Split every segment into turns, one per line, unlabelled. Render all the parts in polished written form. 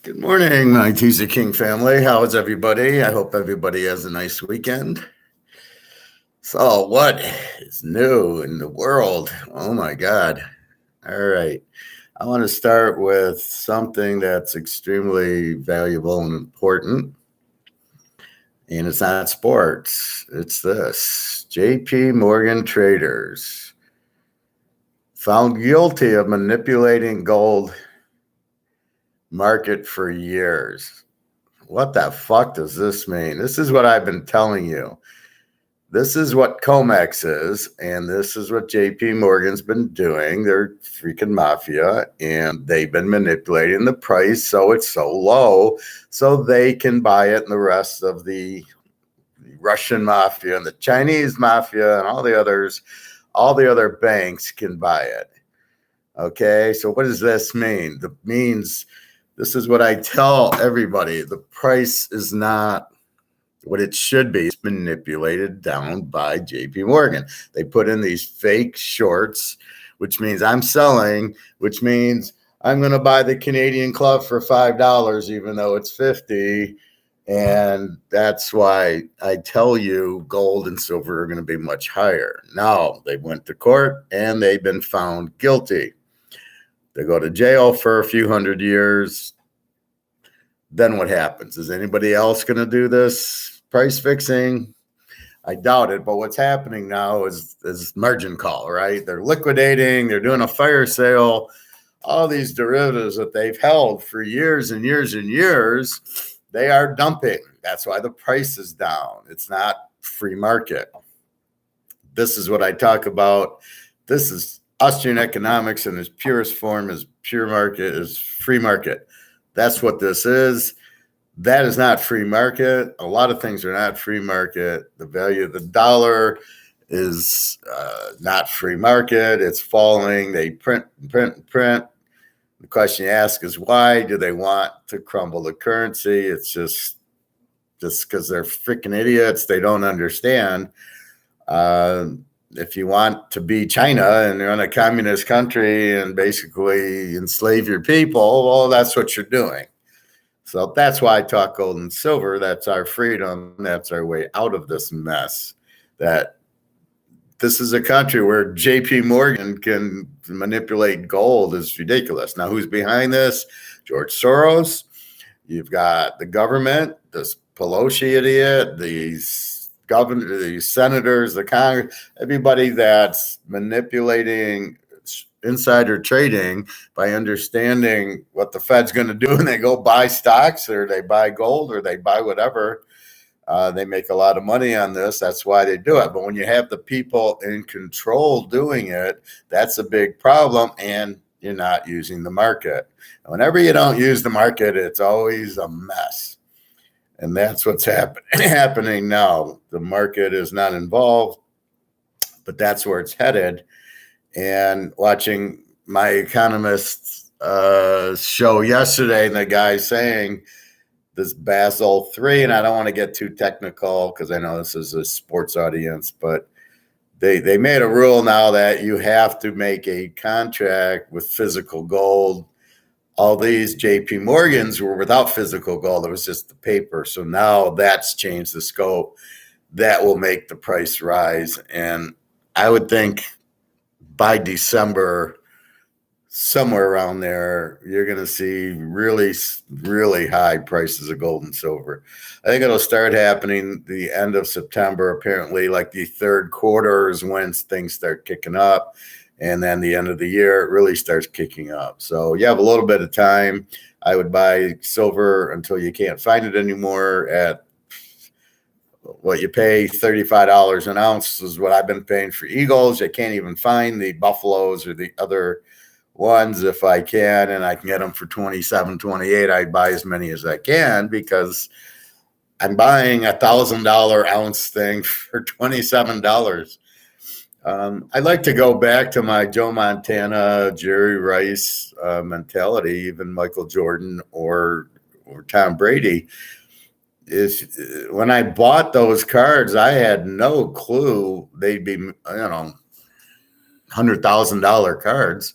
Good morning, my Teaserking family. How is everybody? I hope everybody has a nice weekend. So, what is new in the world? Oh my God. All right. I want to start with something that's extremely valuable and important. And it's not sports, it's this JP Morgan traders found guilty of manipulating gold market for years. What the fuck does this mean? This is what I've been telling you. This is what COMEX is, and this is what JP Morgan's been doing. They're freaking mafia, and they've been manipulating the price so it's so low so they can buy it, and the rest of the Russian mafia and the Chinese mafia and all the other banks can buy it. Okay, so what does this mean? It means this is what I tell everybody. The price is not what it should be. It's manipulated down by JP Morgan. They put in these fake shorts, which means I'm selling, which means I'm going to buy the Canadian club for $5, even though it's 50. And that's why I tell you gold and silver are going to be much higher. Now, they went to court and they've been found guilty. They go to jail for a few hundred years. Then what happens? Is anybody else going to do this price fixing? I doubt it. But what's happening now is margin call, right? They're liquidating. They're doing a fire sale. All these derivatives that they've held for years and years and years, they are dumping. That's why the price is down. It's not free market. This is what I talk about. This is Austrian economics in its purest form is pure market, is free market. That's what this is. That is not free market. A lot of things are not free market. The value of the dollar is not free market. It's falling. They print. The question you ask is why do they want to crumble the currency? It's just because they're freaking idiots. They don't understand. If you want to be China and you're in a communist country and basically enslave your people, well, that's what you're doing. So that's why I talk gold and silver. That's our freedom. That's our way out of this mess. That this is a country where JP Morgan can manipulate gold is ridiculous. Now, who's behind this? George Soros. You've got the government, this Pelosi idiot, these governors, the senators, the Congress, everybody that's manipulating insider trading by understanding what the Fed's going to do, and they go buy stocks or they buy gold or they buy whatever. They make a lot of money on this. That's why they do it. But when you have the people in control doing it, that's a big problem, and you're not using the market. And whenever you don't use the market, it's always a mess. And that's what's happening now. The market is not involved, but that's where it's headed. And watching my economist show yesterday, and the guy saying this Basel III, and I don't want to get too technical because I know this is a sports audience, but they made a rule now that you have to make a contract with physical gold. All these JP Morgans were without physical gold. It was just the paper. So now that's changed the scope. That will make the price rise. And I would think by December, somewhere around there, you're going to see really, really high prices of gold and silver. I think it'll start happening the end of September, apparently, like the third quarter is when things start kicking up. And then the end of the year, it really starts kicking up. So you have a little bit of time. I would buy silver until you can't find it anymore at what you pay, $35 an ounce is what I've been paying for Eagles. I can't even find the Buffaloes or the other ones if I can, and I can get them for 27, 28. I buy as many as I can because I'm buying $1,000 ounce thing for $27. I'd like to go back to my Joe Montana, Jerry Rice mentality, even Michael Jordan or Tom Brady. When I bought those cards, I had no clue they'd be, $100,000 cards.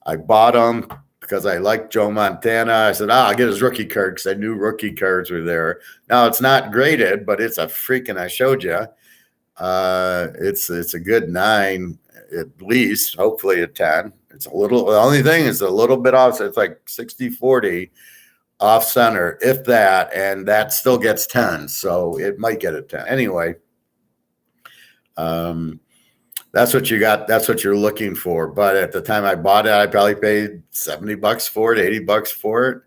I bought them because I liked Joe Montana. I said, I'll get his rookie card because I knew rookie cards were there. Now it's not graded, but it's a freaking, I showed you. It's a good 9 at least, hopefully a 10. It's a little, the only thing is a little bit off. So it's like 60-40 off center, if that, and that still gets 10. So it might get a 10. Anyway, that's what you got. That's what you're looking for. But at the time I bought it, I probably paid $70 for it, $80 for it.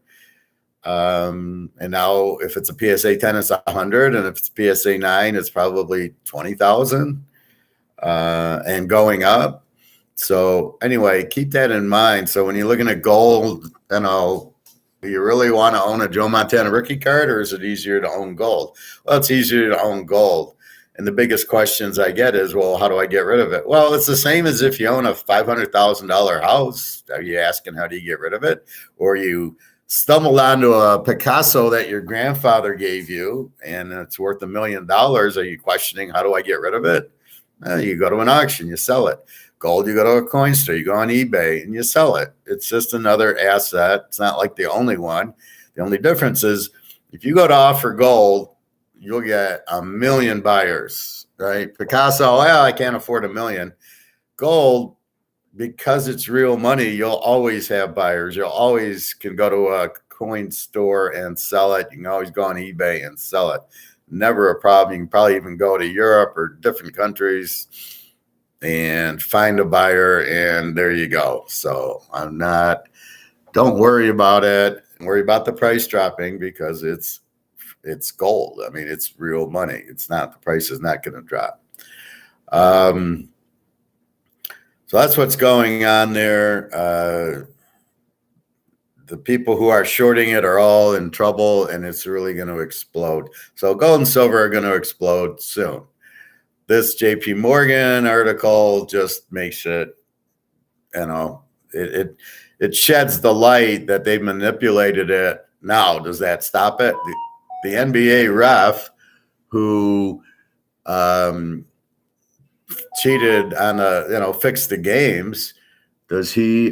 And now if it's a PSA 10, it's 100. And if it's PSA 9, it's probably 20,000, and going up. So anyway, keep that in mind. So when you're looking at gold, do you really want to own a Joe Montana rookie card, or is it easier to own gold? Well, it's easier to own gold. And the biggest questions I get is, well, how do I get rid of it? Well, it's the same as if you own a $500,000 house. Are you asking, how do you get rid of it? Or you stumbled onto a Picasso that your grandfather gave you and it's worth $1 million. Are you questioning, how do I get rid of it? You go to an auction, you sell it. Gold, you go to a coin store, you go on eBay and you sell it. It's just another asset. It's not like the only one. The only difference is if you go to offer gold, you'll get 1 million buyers, right? Picasso, well, I can't afford 1 million. Gold, because it's real money, you'll always have buyers. You'll always can go to a coin store and sell it. You can always go on eBay and sell it. Never a problem. You can probably even go to Europe or different countries and find a buyer, and there you go. So don't worry about it. Worry about the price dropping because it's gold. I mean, it's real money. It's not, the price is not going to drop. So that's what's going on there. The people who are shorting it are all in trouble, and it's really going to explode. So gold and silver are going to explode soon. This JP Morgan article just makes it, it sheds the light that they manipulated it. Now, does that stop it? The NBA ref who cheated on fixed the games, does he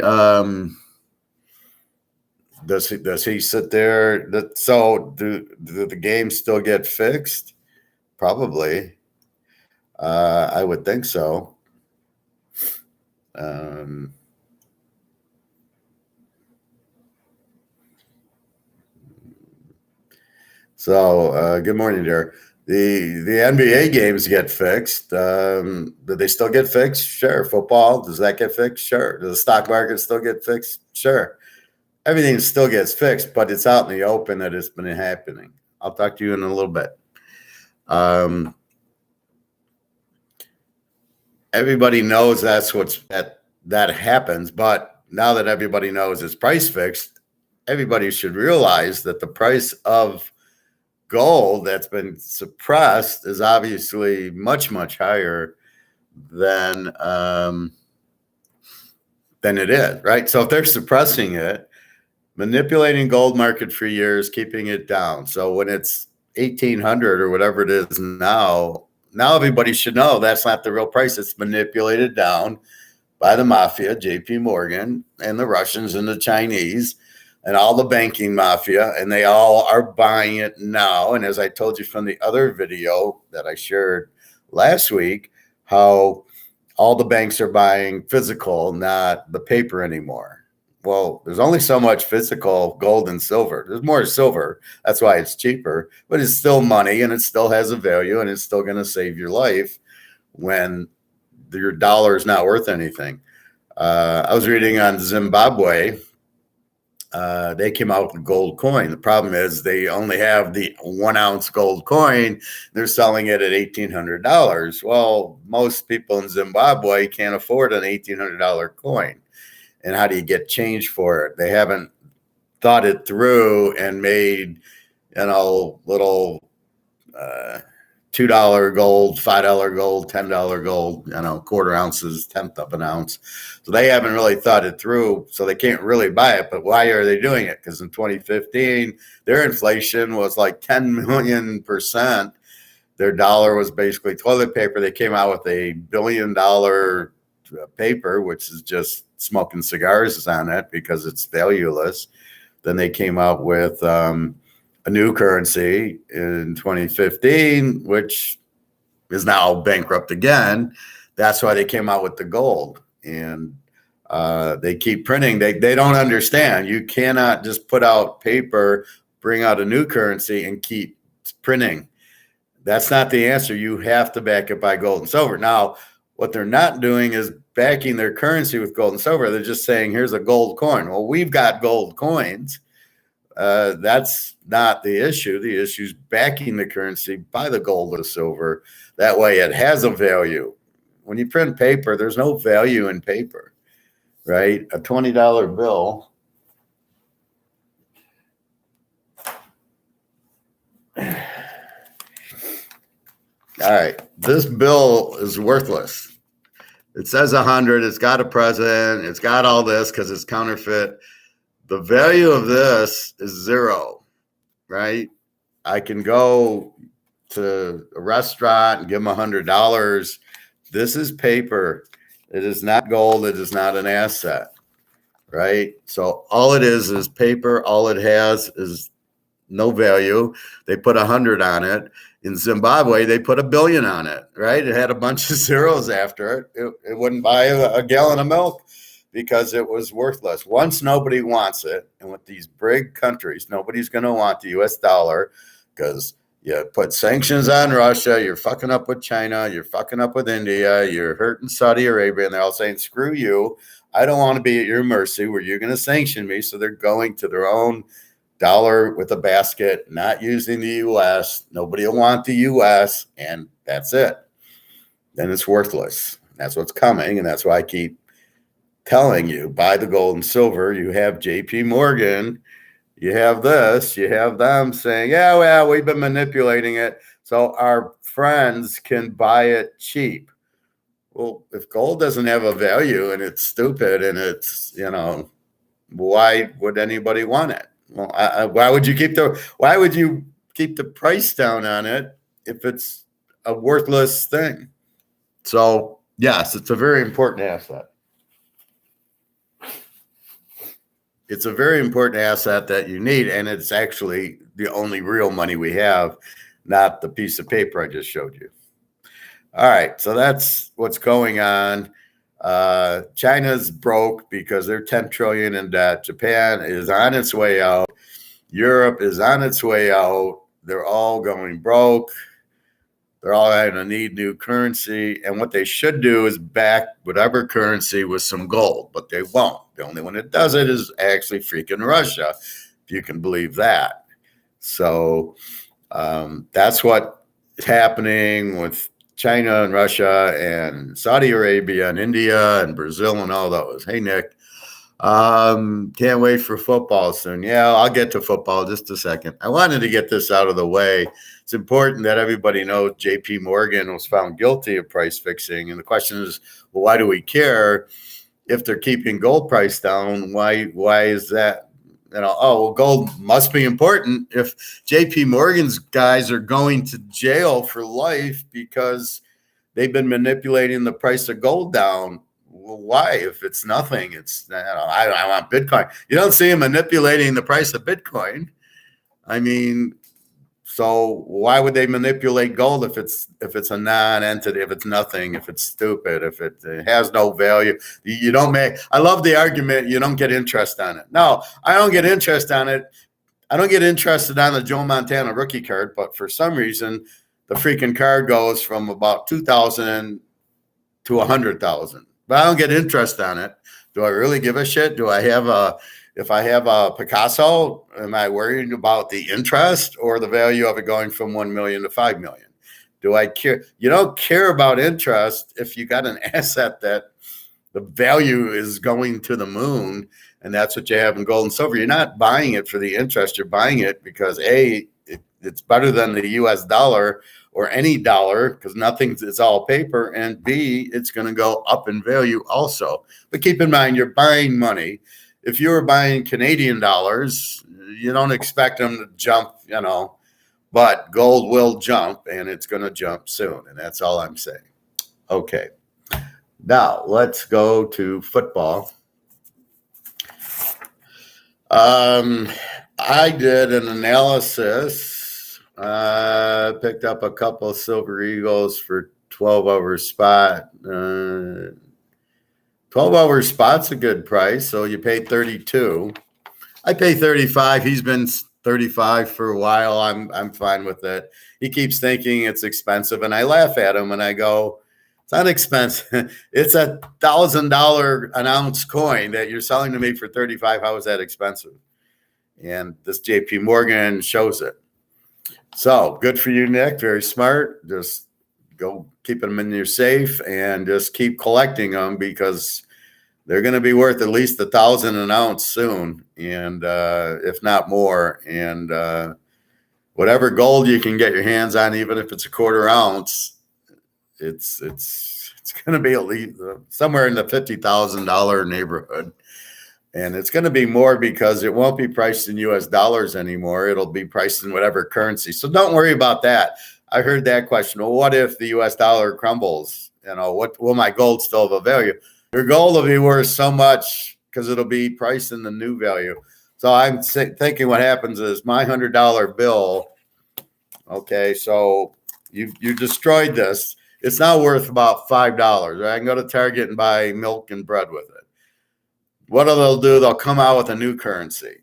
sit there? So do the games still get fixed? Probably. I would think so. Good morning, dear. The NBA games get fixed. Do they still get fixed? Sure. Football, does that get fixed? Sure. Does the stock market still get fixed? Sure. Everything still gets fixed, but it's out in the open that it's been happening. I'll talk to you in a little bit. Everybody knows that happens, but now that everybody knows it's price fixed, everybody should realize that the price of gold that's been suppressed is obviously much, much higher than it is, right? So if they're suppressing it, manipulating gold market for years, keeping it down. So when it's 1,800 or whatever it is now everybody should know that's not the real price. It's manipulated down by the mafia, JP Morgan, and the Russians and the Chinese and all the banking mafia, and they all are buying it now. And as I told you from the other video that I shared last week, how all the banks are buying physical, not the paper anymore. Well, there's only so much physical gold and silver. There's more silver. That's why it's cheaper, but it's still money and it still has a value and it's still going to save your life when your dollar is not worth anything. I was reading on Zimbabwe. They came out with a gold coin. The problem is they only have the 1 ounce gold coin. They're selling it at $1,800. Well, most people in Zimbabwe can't afford an $1,800 coin. And how do you get change for it? They haven't thought it through and made, little $2 gold, $5 gold, $10 gold, quarter ounces, 1/10 of an ounce. So they haven't really thought it through. So they can't really buy it. But why are they doing it? Because in 2015, their inflation was like 10 million%. Their dollar was basically toilet paper. They came out with $1 billion paper, which is just smoking cigars on it because it's valueless. Then they came out with a new currency in 2015, which is now bankrupt again. That's why they came out with the gold. And they keep printing. They don't understand. You cannot just put out paper, bring out a new currency, and keep printing. That's not the answer. You have to back it by gold and silver. Now, what they're not doing is backing their currency with gold and silver. They're just saying, here's a gold coin. Well, we've got gold coins. That's not the issue. The issue is backing the currency by the gold or silver. That way it has a value. When you print paper, there's no value in paper, right? A $20 bill. All right, this bill is worthless. It says 100. It's got a president. It's got all this because it's counterfeit. The value of this is zero, right? I can go to a restaurant and give them $100. This is paper. It is not gold. It is not an asset, right? So all it is paper. All it has is no value. They put 100 on it. In Zimbabwe, they put 1 billion on it, right? It had a bunch of zeros after it. It wouldn't buy a gallon of milk because it was worthless. Once nobody wants it, and with these big countries, nobody's going to want the U.S. dollar because you put sanctions on Russia, you're fucking up with China, you're fucking up with India, you're hurting Saudi Arabia, and they're all saying, screw you. I don't want to be at your mercy where you're going to sanction me. So they're going to their own dollar with a basket, not using the U.S. Nobody will want the U.S., and that's it. Then it's worthless. That's what's coming, and that's why I keep telling you, buy the gold and silver. You have J.P. Morgan, you have this, you have them saying, yeah, well, we've been manipulating it so our friends can buy it cheap. Well, if gold doesn't have a value and it's stupid and it's, why would anybody want it? Well, why would you keep the price down on it if it's a worthless thing? So yes, it's a very important asset. It's a very important asset that you need, and it's actually the only real money we have, not the piece of paper I just showed you. All right, so that's what's going on. China's broke because they're 10 trillion in debt. Japan is on its way out. Europe is on its way out. They're all going broke. They're all going to need new currency. And what they should do is back whatever currency with some gold, but they won't. The only one that does it is actually freaking Russia, if you can believe that. So that's what's happening with China and Russia and Saudi Arabia and India and Brazil and all those. Hey, Nick, can't wait for football soon. Yeah, I'll get to football in just a second. I wanted to get this out of the way. It's important that everybody knows J.P. Morgan was found guilty of price fixing. And the question is, well, why do we care if they're keeping gold price down? Why is that? Well, gold must be important if J.P. Morgan's guys are going to jail for life because they've been manipulating the price of gold down. Well, why? If it's nothing, I want Bitcoin. You don't see them manipulating the price of Bitcoin. I mean, so why would they manipulate gold if it's a non-entity, if it's nothing, if it's stupid, if it has no value? You don't make. I love the argument. You don't get interest on it. No, I don't get interest on it. I don't get interested on the Joe Montana rookie card, but for some reason, the freaking card goes from about 2,000 to 100,000. But I don't get interest on it. Do I really give a shit? If I have a Picasso, am I worried about the interest or the value of it going from 1 million to 5 million? Do I care? You don't care about interest if you got an asset that the value is going to the moon, and that's what you have in gold and silver. You're not buying it for the interest. You're buying it because it's better than the U.S. dollar or any dollar because it's all paper, and B, it's going to go up in value also. But keep in mind, you're buying money. If you were buying Canadian dollars, you don't expect them to jump, but gold will jump, and it's going to jump soon, and that's all I'm saying. Okay. Now, let's go to football. I did an analysis. Picked up a couple of Silver Eagles for 12-hour spot. 12-hour spot's a good price, so you pay 32. I pay 35. He's been 35 for a while. I'm fine with it. He keeps thinking it's expensive, and I laugh at him and I go, it's not expensive. It's $1,000 an ounce coin that you're selling to me for 35. How is that expensive? And this JP Morgan shows it. So good for you, Nick. Very smart. Just go keep them in your safe and just keep collecting them because they're going to be worth at least $1,000 an ounce soon, and if not more. And whatever gold you can get your hands on, even if it's a quarter ounce, it's going to be at least somewhere in the $50,000 neighborhood. And it's going to be more because it won't be priced in US dollars anymore. It'll be priced in whatever currency. So don't worry about that. I heard that question. Well, what if the US dollar crumbles? What will my gold still have a value? Your gold will be worth so much because it'll be priced in the new value. So I'm thinking what happens is my $100 bill. Okay, so you destroyed this. It's now worth about $5. Right? I can go to Target and buy milk and bread with it. What they'll do, they'll come out with a new currency,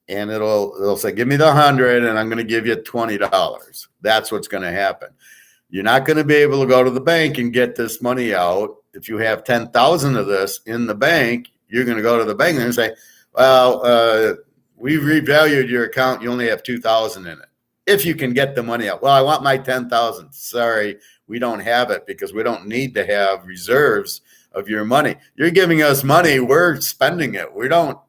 and they'll say, give me the 100 and I'm going to give you $20. That's what's going to happen. You're not going to be able to go to the bank and get this money out. If you have 10,000 of this in the bank, you're going to go to the bank and say, well, we revalued your account. You only have 2,000 in it. If you can get the money out. Well, I want my 10,000. Sorry, we don't have it because we don't need to have reserves of your money. You're giving us money. We're spending it. We don't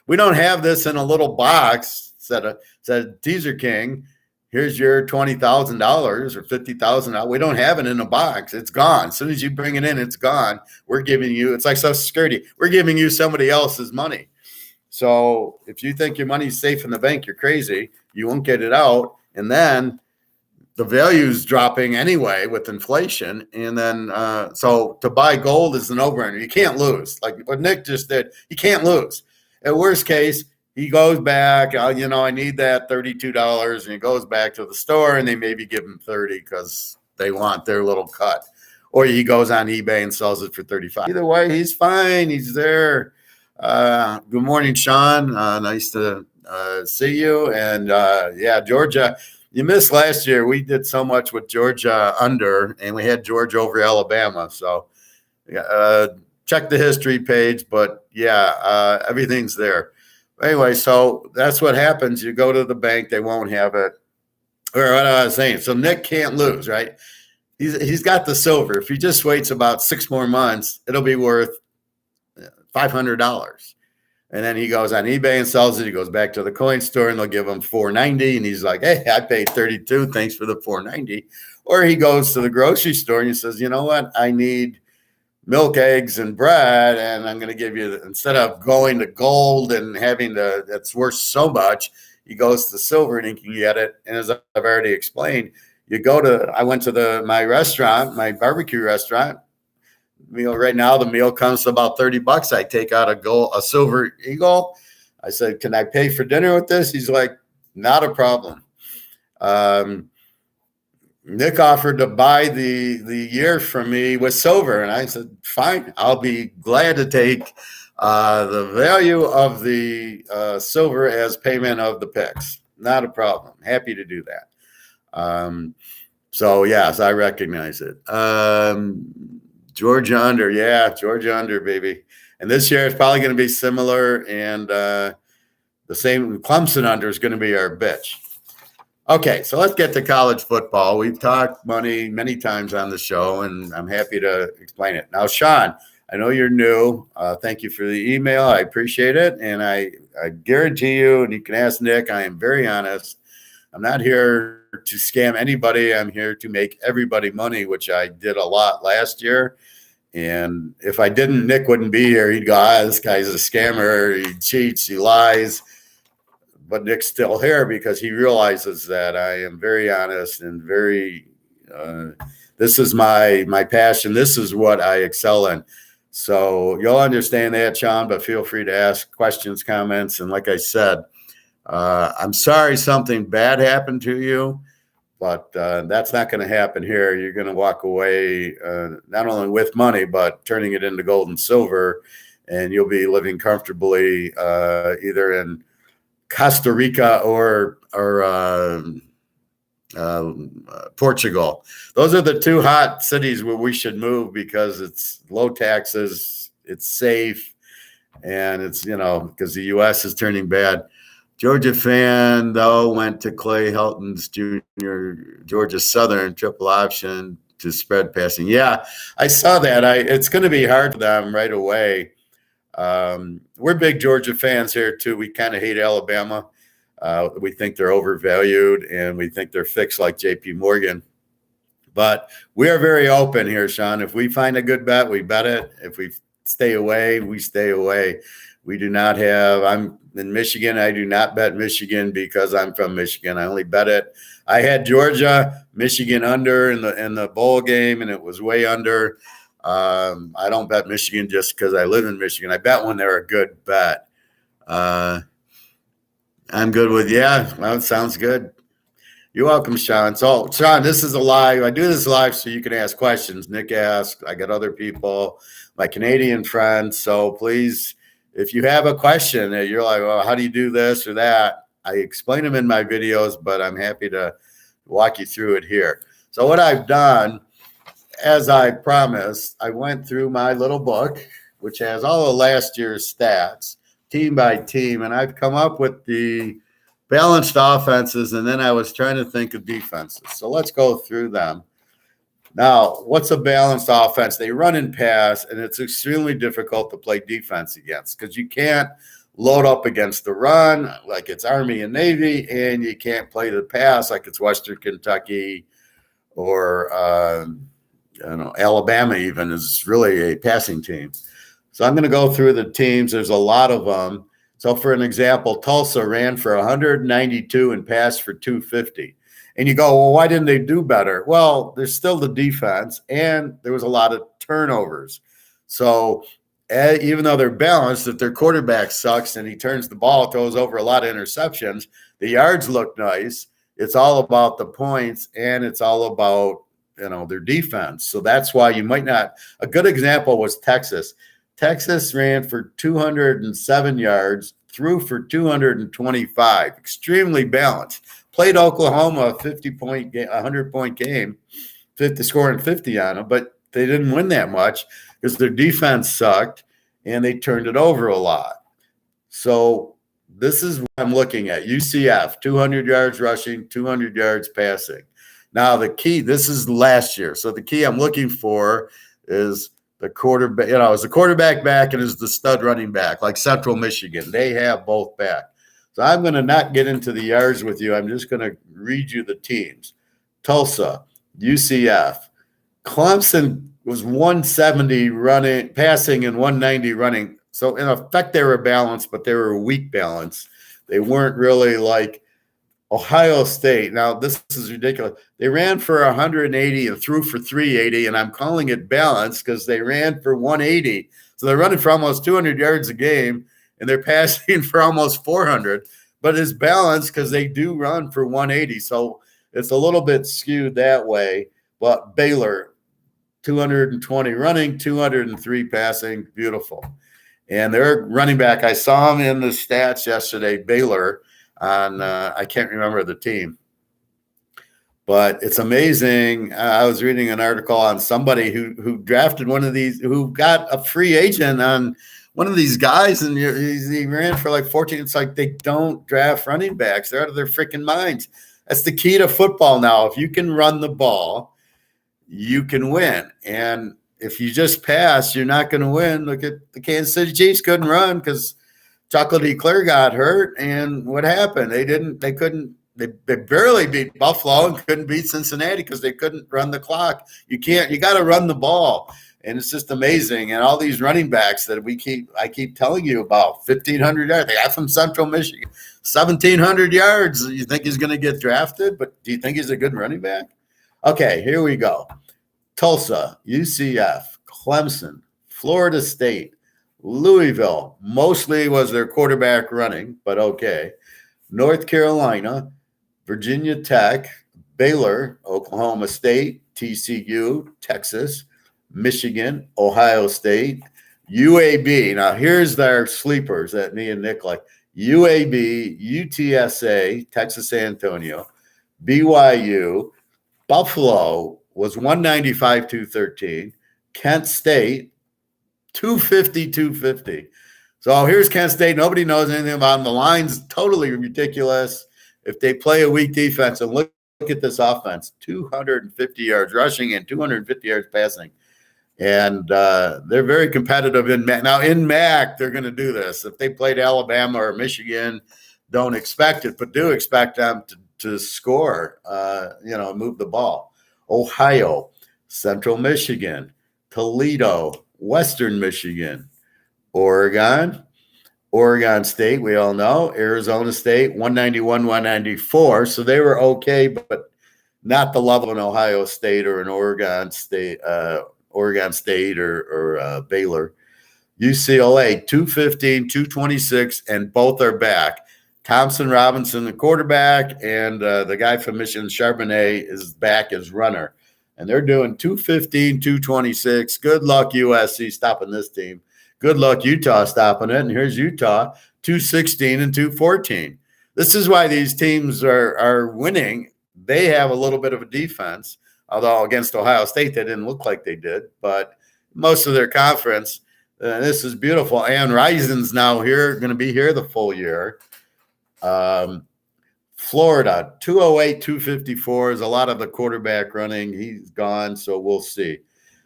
have this in a little box said Teaser King. Here's your $20,000 or $50,000. We don't have it in a box. It's gone. As soon as you bring it in, it's gone. We're giving you, it's like Social Security. We're giving you somebody else's money. So if you think your money's safe in the bank, you're crazy. You won't get it out. And then the value's dropping anyway with inflation. And then, so to buy gold is a no-brainer. You can't lose. Like what Nick just did, you can't lose. At worst case, he goes back, I need that $32, and he goes back to the store and they maybe give him 30 because they want their little cut. Or he goes on eBay and sells it for 35. Either way, he's fine. He's there. Good morning, Sean. Nice to see you. And Georgia, you missed last year. We did so much with Georgia under, and we had Georgia over Alabama. So check the history page, but everything's there. Anyway, so that's what happens. You go to the bank, they won't have it. Or what I was saying. So Nick can't lose, right? He's got the silver. If he just waits about 6 more months, it'll be worth $500. And then he goes on eBay and sells it. He goes back to the coin store and they'll give him $4.90. And he's like, hey, I paid $32. Thanks for the $4.90. Or he goes to the grocery store and he says, you know what? I need milk, eggs, and bread. And I'm going to give you, instead of going to gold and having that's worth so much, he goes to silver and he can get it. And as I've already explained, I went to my restaurant, my barbecue restaurant. Right now, the meal comes to about $30. I take out a silver eagle. I said, can I pay for dinner with this? He's like, not a problem. Nick offered to buy the year from me with silver. And I said, fine, I'll be glad to take the value of the silver as payment of the picks. Not a problem. Happy to do that. So, yes, I recognize it. Georgia under, baby. And this year it's probably going to be similar. And the same Clemson under is going to be our bitch. Okay, so let's get to college football. We've talked money many times on the show, and I'm happy to explain it. Now, Sean, I know you're new. Thank you for the email. I appreciate it. And I guarantee you, and you can ask Nick, I am very honest. I'm not here to scam anybody. I'm here to make everybody money, which I did a lot last year. And if I didn't, Nick wouldn't be here. He'd go, this guy's a scammer. He cheats, he lies. But Nick's still here because he realizes that I am very honest and very, This is my passion. This is what I excel in. So you'll understand that, Sean, but feel free to ask questions, comments. And like I said, I'm sorry something bad happened to you, but that's not going to happen here. You're going to walk away not only with money, but turning it into gold and silver, and you'll be living comfortably either in Costa Rica or Portugal. Those are the two hot cities where we should move because it's low taxes, it's safe, and it's, because the U.S. is turning bad. Georgia fan, though, went to Clay Helton's junior Georgia Southern triple option to spread passing. Yeah, I saw that. It's going to be hard for them right away. We're big Georgia fans here, too. We kind of hate Alabama. We think they're overvalued, and we think they're fixed like J.P. Morgan. But we are very open here, Sean. If we find a good bet, we bet it. If we stay away, we stay away. We do not have – I'm in Michigan. I do not bet Michigan because I'm from Michigan. I only bet it. I had Georgia, Michigan under in the bowl game, and it was way under. I don't bet Michigan just because I live in Michigan. I bet when they're a good bet. I'm good with, well, it sounds good. You're welcome, Sean. So, Sean, this is a live. I do this live so you can ask questions. Nick asked. I got other people, my Canadian friends. So please, if you have a question that you're like, well, how do you do this or that? I explain them in my videos, but I'm happy to walk you through it here. So what I've done, as I promised, I went through my little book, which has all of last year's stats, team by team, and I've come up with the balanced offenses, and then I was trying to think of defenses. So let's go through them. Now, what's a balanced offense? They run and pass, and it's extremely difficult to play defense against because you can't load up against the run like it's Army and Navy, and you can't play the pass like it's Western Kentucky or Alabama even is really a passing team. So I'm going to go through the teams. There's a lot of them. So for an example, Tulsa ran for 192 and passed for 250. And you go, well, why didn't they do better? Well, there's still the defense, and there was a lot of turnovers. So even though they're balanced, if their quarterback sucks and he turns the ball, throws over a lot of interceptions, the yards look nice. It's all about the points, and it's all about, their defense. So that's why you might not. A good example was Texas. Texas ran for 207 yards, threw for 225, extremely balanced. Played Oklahoma a 50-point game, 100-point game, 50 scoring 50 on them, but they didn't win that much because their defense sucked and they turned it over a lot. So this is what I'm looking at. UCF, 200 yards rushing, 200 yards passing. Now the key, this is last year. So the key I'm looking for is the quarterback, is the quarterback back and is the stud running back, like Central Michigan. They have both back. So I'm going to not get into the yards with you. I'm just going to read you the teams. Tulsa, UCF. Clemson was 170 running, passing, and 190 running. So in effect, they were balanced, but they were a weak balance. They weren't really like Ohio State. Now, this is ridiculous. They ran for 180 and threw for 380, and I'm calling it balanced because they ran for 180. So they're running for almost 200 yards a game, and they're passing for almost 400. But it's balanced because they do run for 180. So it's a little bit skewed that way. But Baylor, 220 running, 203 passing. Beautiful. And their running back, I saw him in the stats yesterday, Baylor, on I can't remember the team, but it's amazing. I was reading an article on somebody who drafted one of these, who got a free agent on one of these guys, and he ran for like 14. It's like they don't draft running backs. They're out of their freaking minds. That's the key to football now. If you can run the ball, you can win. And if you just pass, you're not going to win. Look at the Kansas City Chiefs couldn't run because Chocolate Eclair got hurt, and what happened? They barely beat Buffalo and couldn't beat Cincinnati because they couldn't run the clock. You got to run the ball, and it's just amazing. And all these running backs that I keep telling you about, 1,500 yards. They got from Central Michigan, 1,700 yards. You think he's going to get drafted, but do you think he's a good running back? Okay, here we go. Tulsa, UCF, Clemson, Florida State, Louisville, mostly was their quarterback running, but okay. North Carolina, Virginia Tech, Baylor, Oklahoma State, TCU, Texas, Michigan, Ohio State, UAB. Now, here's their sleepers that me and Nick like. UAB, UTSA, Texas San Antonio, BYU, Buffalo was 195, 213. Kent State, 250, 250. So here's Kent State. Nobody knows anything about them. The line's totally ridiculous. If they play a weak defense, and look at this offense, 250 yards rushing and 250 yards passing. And they're very competitive in MAC. Now, in MAC, they're going to do this. If they played Alabama or Michigan, don't expect it, but do expect them to score, move the ball. Ohio, Central Michigan, Toledo, Western Michigan, Oregon State, we all know, Arizona State, 191, 194. So they were okay, but not the level of an Ohio State or an Oregon State or Baylor. UCLA, 215, 226, and both are back. Thompson Robinson, the quarterback, and the guy from Michigan, Charbonnet, is back as runner. And they're doing 215, 226. Good luck, USC, stopping this team. Good luck, Utah, stopping it. And here's Utah, 216 and 214. This is why these teams are winning. They have a little bit of a defense, although against Ohio State, they didn't look like they did. But most of their conference, this is beautiful. And Rison's now here, going to be here the full year. Florida, 208, 254 is a lot of the quarterback running. He's gone, so we'll see.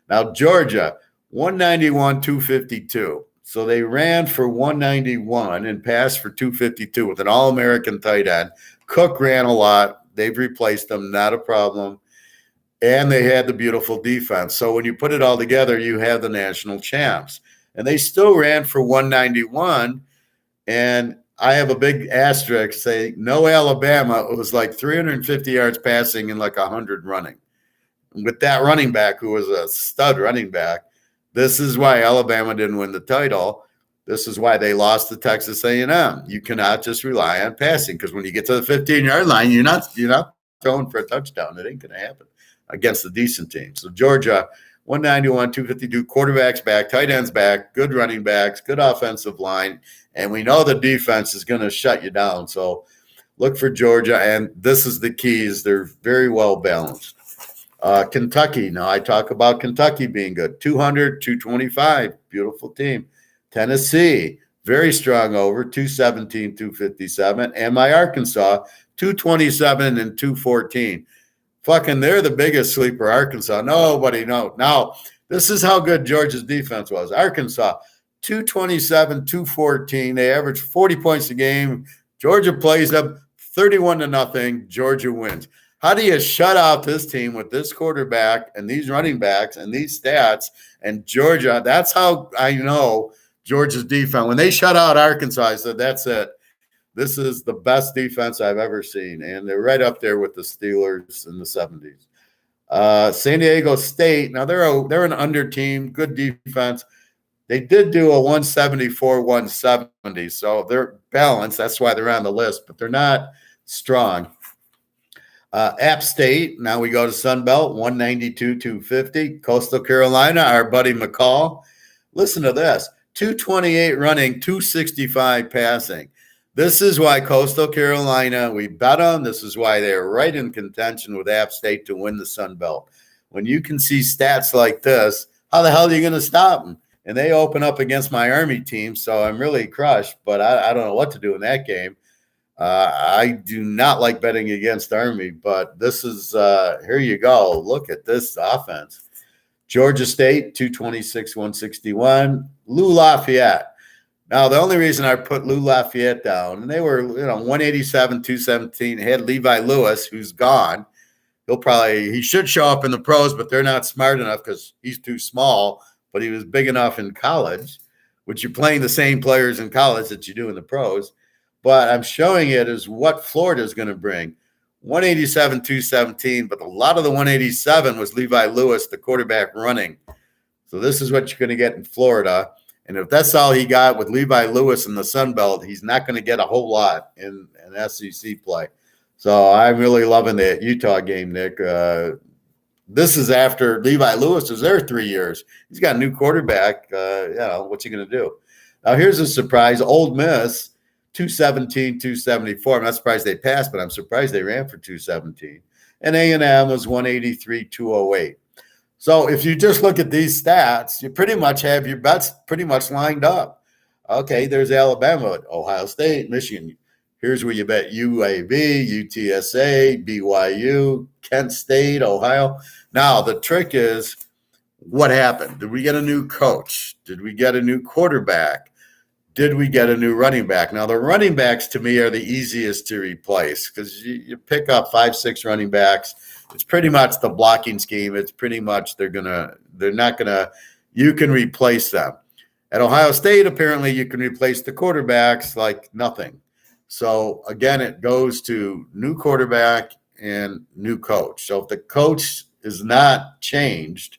Now, Georgia, 191, 252. So they ran for 191 and passed for 252 with an All-American tight end. Cook ran a lot. They've replaced him, not a problem. And they had the beautiful defense. So when you put it all together, you have the national champs. And they still ran for 191. And I have a big asterisk saying no Alabama. It was like 350 yards passing and like 100 running. With that running back, who was a stud running back, this is why Alabama didn't win the title. This is why they lost to Texas A&M. You cannot just rely on passing, because when you get to the 15-yard line, you're not throwing for a touchdown. It ain't going to happen against a decent team. So Georgia, 191, 252, quarterbacks back, tight ends back, good running backs, good offensive line. And we know the defense is going to shut you down. So look for Georgia. And this is the keys. They're very well balanced. Kentucky. Now I talk about Kentucky being good. 200, 225. Beautiful team. Tennessee, very strong over. 217, 257. And my Arkansas, 227 and 214. Fucking, they're the biggest sleeper, Arkansas. Nobody knows. Now, this is how good Georgia's defense was. Arkansas, 227, 214. They average 40 points a game. Georgia plays them 31-0. Georgia wins. How do you shut out this team with this quarterback and these running backs and these stats and Georgia? That's how I know Georgia's defense. When they shut out Arkansas, I said, that's it. This is the best defense I've ever seen. And they're right up there with the Steelers in the 70s. San Diego State, now they're an under team, good defense. They did do a 174, 170, so they're balanced. That's why they're on the list, but they're not strong. App State, now we go to Sun Belt, 192, 250. Coastal Carolina, our buddy McCall. Listen to this, 228 running, 265 passing. This is why Coastal Carolina, we bet them. This is why they're right in contention with App State to win the Sun Belt. When you can see stats like this, how the hell are you going to stop them? And they open up against my Army team, so I'm really crushed, but I don't know what to do in that game. I do not like betting against Army, but this is, here you go. Look at this offense. Georgia State, 226, 161. Lou Lafayette. Now, the only reason I put Lou Lafayette down, and they were, 187, 217, had Levi Lewis, who's gone. He should show up in the pros, but they're not smart enough because he's too small, but he was big enough in college, which you're playing the same players in college that you do in the pros. But I'm showing it as what Florida is going to bring. 187, 217, but a lot of the 187 was Levi Lewis, the quarterback, running. So this is what you're going to get in Florida. And if that's all he got with Levi Lewis in the Sun Belt, he's not going to get a whole lot in SEC play. So I'm really loving the Utah game, Nick. This is after Levi Lewis was there 3 years. He's got a new quarterback. What's he going to do? Now, here's a surprise. Ole Miss, 217, 274. I'm not surprised they passed, but I'm surprised they ran for 217. And A&M was 183, 208. So if you just look at these stats, you pretty much have your bets pretty much lined up. Okay, there's Alabama, Ohio State, Michigan. Here's where you bet UAB, UTSA, BYU, Kent State, Ohio. Now, the trick is, what happened? Did we get a new coach? Did we get a new quarterback? Did we get a new running back? Now, the running backs, to me, are the easiest to replace because you pick up 5, 6 running backs. It's pretty much the blocking scheme. It's pretty much you can replace them. At Ohio State, apparently, you can replace the quarterbacks like nothing. So, again, it goes to new quarterback and new coach. So if the coach is not changed,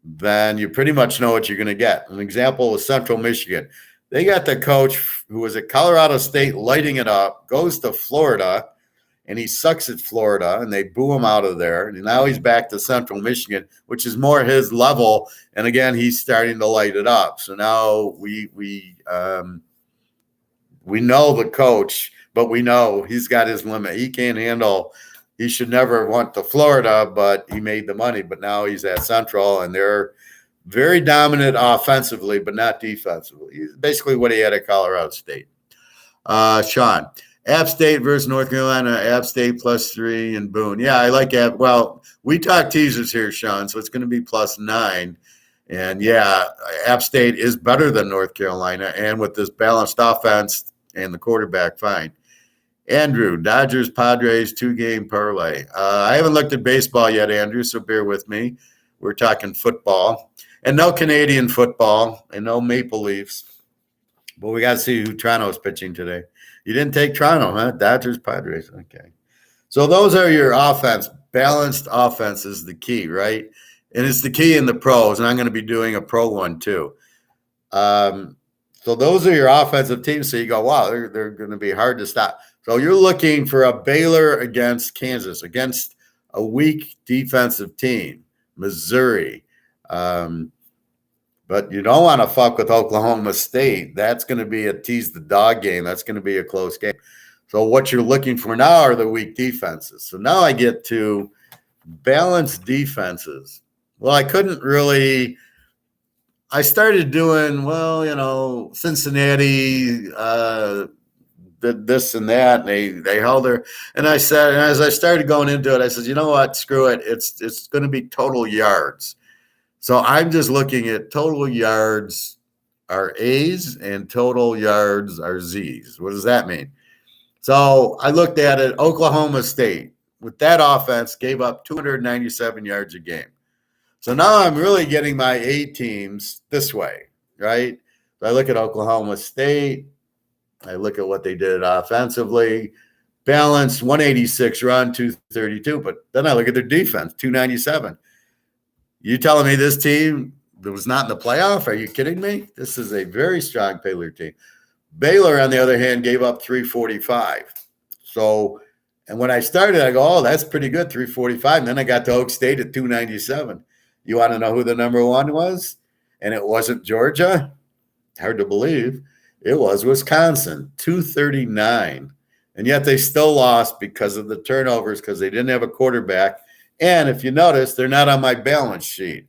then you pretty much know what you're going to get. An example is Central Michigan. They got the coach who was at Colorado State lighting it up, goes to Florida, and he sucks at Florida, and they boo him out of there. And now he's back to Central Michigan, which is more his level. And again, he's starting to light it up. So now we know the coach, but we know he's got his limit. He can't handle. He should never went to Florida, but he made the money. But now he's at Central, and they're very dominant offensively, but not defensively. Basically what he had at Colorado State. Sean, App State versus North Carolina, App State +3 and Boone. Yeah, I like App. Well, we talk teasers here, Sean, so it's going to be +9. And, yeah, App State is better than North Carolina, and with this balanced offense and the quarterback, fine. Andrew, Dodgers, Padres, 2-game parlay. I haven't looked at baseball yet, Andrew, so bear with me. We're talking football. And no Canadian football and no Maple Leafs. But we got to see who Toronto's pitching today. You didn't take Toronto, huh? Dodgers, Padres. Okay. So those are your offense. Balanced offense is the key, right? And it's the key in the pros. And I'm going to be doing a pro one too. So those are your offensive teams. So you go, wow, they're going to be hard to stop. So you're looking for a Baylor against Kansas, against a weak defensive team, Missouri. But you don't want to fuck with Oklahoma State. That's going to be a tease the dog game. That's going to be a close game. So what you're looking for now are the weak defenses. So now I get to balanced defenses. Well, I couldn't really – I started doing, Cincinnati did this and that, and they held their – and I said – and as I started going into it, I said, you know what, screw it. It's going to be total yards. So I'm just looking at total yards are A's and total yards are Z's. What does that mean? So I looked at it. Oklahoma State, with that offense, gave up 297 yards a game. So now I'm really getting my A teams this way, right? So I look at Oklahoma State. I look at what they did offensively. Balanced, 186 run, 232. But then I look at their defense, 297. You telling me this team that was not in the playoff? Are you kidding me? This is a very strong Baylor team. Baylor, on the other hand, gave up 345. So, and when I started, I go, oh, that's pretty good, 345. And then I got to Oak State at 297. You want to know who the number one was? And it wasn't Georgia. Hard to believe. It was Wisconsin, 239. And yet they still lost because of the turnovers, because they didn't have a quarterback. And if you notice, they're not on my balance sheet.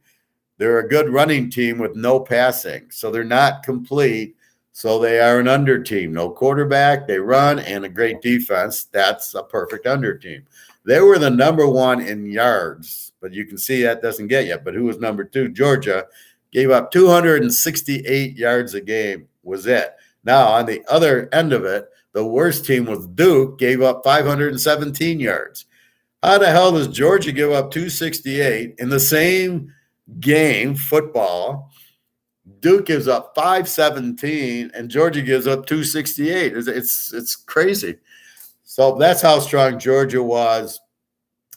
They're a good running team with no passing. So they're not complete. So they are an under team. No quarterback, they run, and a great defense. That's a perfect under team. They were the number one in yards, but you can see that doesn't get you. But who was number two? Georgia gave up 268 yards a game was it. Now, on the other end of it, the worst team was Duke, gave up 517 yards. How the hell does Georgia give up 268 in the same game, football? Duke gives up 517 and Georgia gives up 268. It's crazy. So that's how strong Georgia was.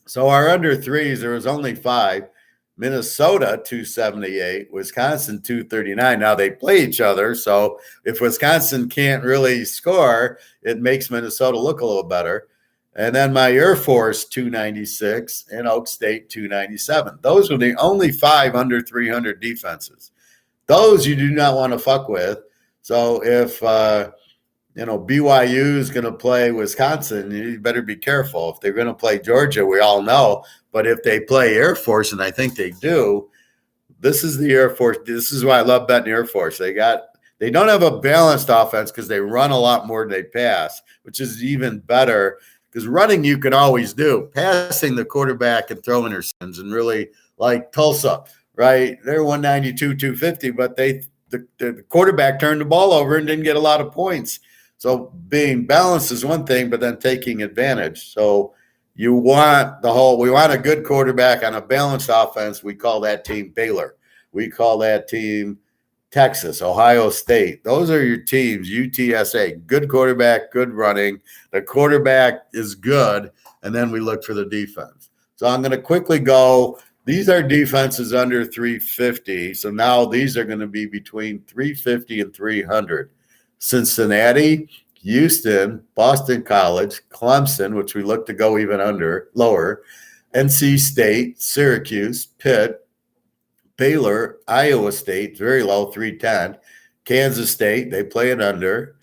So our under threes, there was only 5. Minnesota 278, Wisconsin 239. Now they play each other, so if Wisconsin can't really score, it makes Minnesota look a little better. And then my Air Force 296 and Oak State 297. Those were the only 5 under 300 defenses. Those you do not want to fuck with. So if BYU is going to play Wisconsin, you better be careful. If they're going to play Georgia, we all know. But if they play Air Force, and I think they do, this is the Air Force. This is why I love betting Air Force. They don't have a balanced offense because they run a lot more than they pass, which is even better because running you can always do. Passing the quarterback and throwing interceptions, and really like Tulsa, right? They're 192, 250, but the quarterback turned the ball over and didn't get a lot of points. So being balanced is one thing, but then taking advantage. So we want a good quarterback on a balanced offense. We call that team Baylor. We call that team Texas, Ohio State. Those are your teams, UTSA. Good quarterback, good running. The quarterback is good, and then we look for the defense. So I'm going to quickly go. These are defenses under 350. So now these are going to be between 350 and 300. Cincinnati, Houston, Boston College, Clemson, which we look to go even lower, NC State, Syracuse, Pitt, Baylor, Iowa State, very low, 310, Kansas State, they play it under,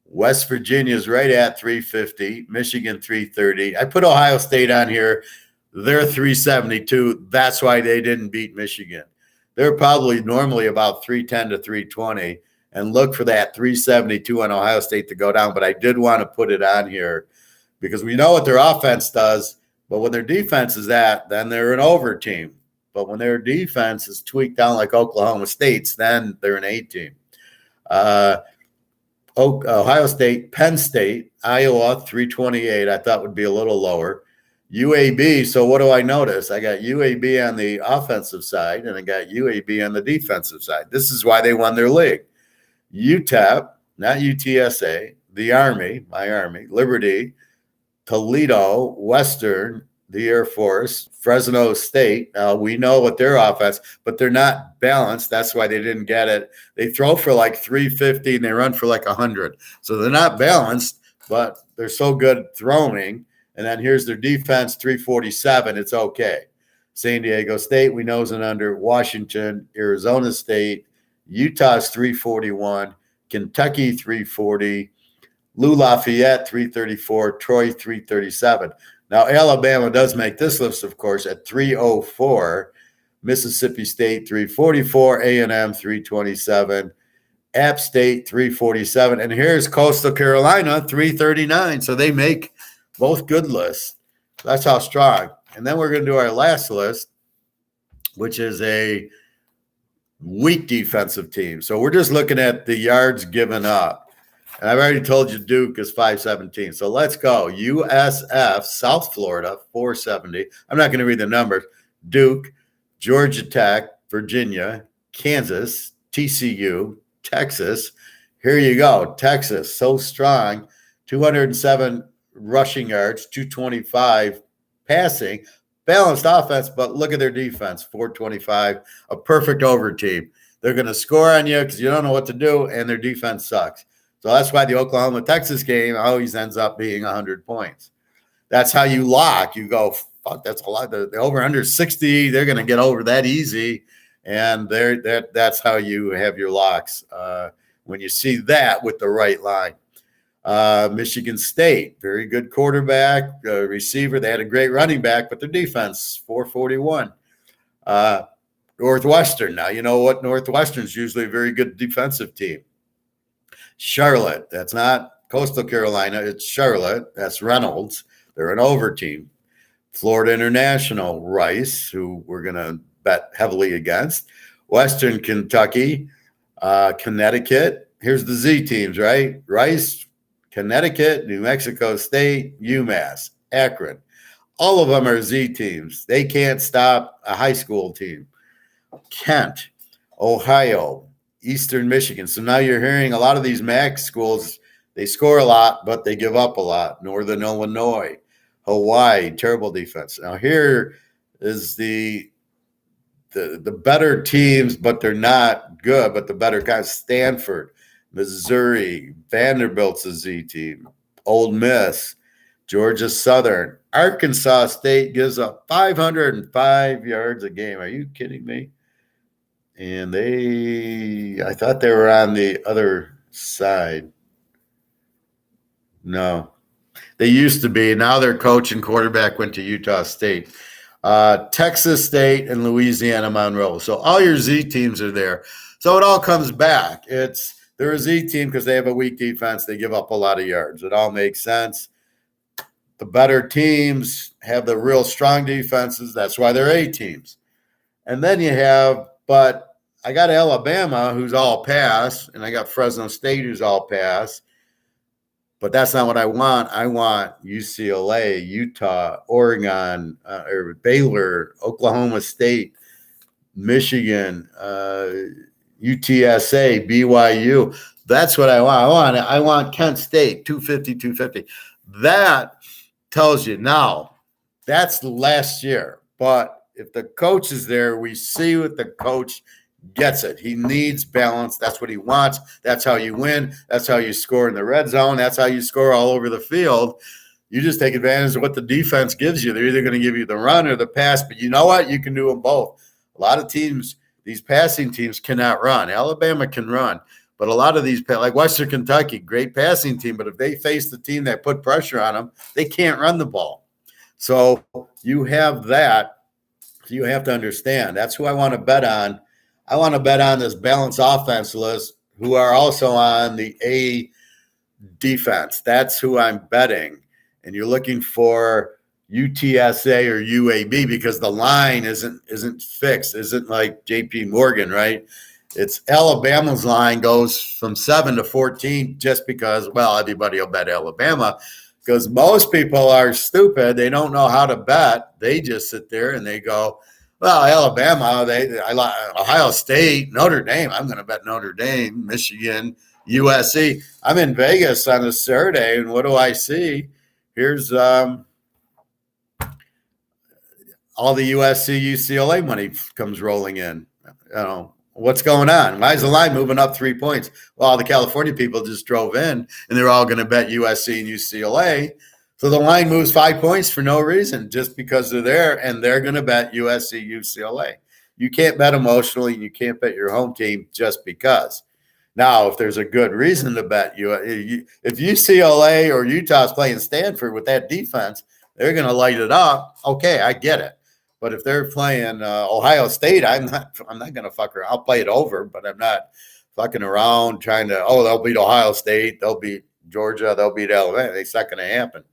West Virginia's right at 350, Michigan 330. I put Ohio State on here. They're 372. That's why they didn't beat Michigan. They're probably normally about 310 to 320. And look for that 372 on Ohio State to go down. But I did want to put it on here because we know what their offense does. But when their defense is that, then they're an over team. But when their defense is tweaked down like Oklahoma State's, then they're an A team. Ohio State, Penn State, Iowa, 328. I thought would be a little lower. UAB. So what do I notice? I got UAB on the offensive side, and I got UAB on the defensive side. This is why they won their league. UTEP, not UTSA, the Army, my Army, Liberty, Toledo, Western, the Air Force, Fresno State. Now, we know what their offense, but they're not balanced. That's why they didn't get it. They throw for like 350 and they run for like 100. So they're not balanced, but they're so good throwing. And then here's their defense, 347. It's okay. San Diego State, we know is an under. Washington, Arizona State, Utah's 341, Kentucky 340, Lou Lafayette 334, Troy 337. Now, Alabama does make this list, of course, at 304, Mississippi State 344, A&M 327, App State 347, and here's Coastal Carolina 339. So they make both good lists. That's how strong. And then we're going to do our last list, which is a weak defensive team. So we're just looking at the yards given up. And I've already told you Duke is 517. So let's go. USF, South Florida, 470. I'm not going to read the numbers. Duke, Georgia Tech, Virginia, Kansas, TCU, Texas. Here you go. Texas, so strong. 207 rushing yards, 225 passing. Balanced offense, but look at their defense, 425, a perfect over team. They're going to score on you because you don't know what to do, and their defense sucks. So that's why the Oklahoma-Texas game always ends up being 100 points. That's how you lock. You go, fuck, that's a lot. The over-under 60, they're going to get over that easy, and that's how you have your locks when you see that with the right line. Michigan State, very good quarterback, receiver. They had a great running back, but their defense, 441. Northwestern, now you know what Northwestern's usually a very good defensive team. Charlotte, that's not Coastal Carolina, it's Charlotte. That's Reynolds. They're an over team. Florida International, Rice, who we're going to bet heavily against. Western Kentucky, Connecticut. Here's the Z teams, right? Rice, Connecticut, New Mexico State, UMass, Akron. All of them are Z teams. They can't stop a high school team. Kent, Ohio, Eastern Michigan. So now you're hearing a lot of these MAC schools, They score a lot, but they give up a lot. Northern Illinois, Hawaii, terrible defense. Now here is the better teams, but they're not good, but the better guys. Stanford, Missouri, Vanderbilt's a Z team, Ole Miss, Georgia Southern, Arkansas State gives up 505 yards a game. Are you kidding me? And I thought they were on the other side. No, they used to be. Now their coach and quarterback went to Utah State. Texas State and Louisiana Monroe. So all your Z teams are there. So it all comes back. They're a Z team because they have a weak defense. They give up a lot of yards. It all makes sense. The better teams have the real strong defenses. That's why they're A teams. And then but I got Alabama, who's all pass, and I got Fresno State, who's all pass. But that's not what I want. I want UCLA, Utah, Oregon, or Baylor, Oklahoma State, Michigan, UTSA, BYU. That's what I want. I want Kent State, 250, 250. That tells you now, that's last year. But if the coach is there, we see what the coach gets it. He needs balance. That's what he wants. That's how you win. That's how you score in the red zone. That's how you score all over the field. You just take advantage of what the defense gives you. They're either going to give you the run or the pass, but you know what? You can do them both. A lot of teams, these passing teams cannot run. Alabama can run, but a lot of these, like Western Kentucky, great passing team, but if they face the team that put pressure on them, they can't run the ball. So you have that. So you have to understand. That's who I want to bet on. I want to bet on this balanced offense list who are also on the A defense. That's who I'm betting. And you're looking for UTSA or UAB because the line isn't fixed. Isn't like JP Morgan, right? It's Alabama's line goes from 7 to 14 just because, well, everybody will bet Alabama because most people are stupid. They don't know how to bet. They just sit there and they go, well, Alabama, Ohio State, Notre Dame. I'm going to bet Notre Dame, Michigan, USC. I'm in Vegas on a Saturday, and what do I see? Here's all the USC, UCLA money comes rolling in. What's going on? Why is the line moving up 3 points? Well, the California people just drove in, and they're all going to bet USC and UCLA. So the line moves 5 points for no reason, just because they're there, and they're going to bet USC, UCLA. You can't bet emotionally, and you can't bet your home team just because. Now, if there's a good reason to bet you, if UCLA or Utah's playing Stanford with that defense, they're going to light it up. Okay, I get it. But if they're playing Ohio State, I'm not going to fuck around. I'll play it over, but I'm not fucking around trying to. Oh, they'll beat Ohio State, they'll beat Georgia, they'll beat Alabama. It's not going to happen.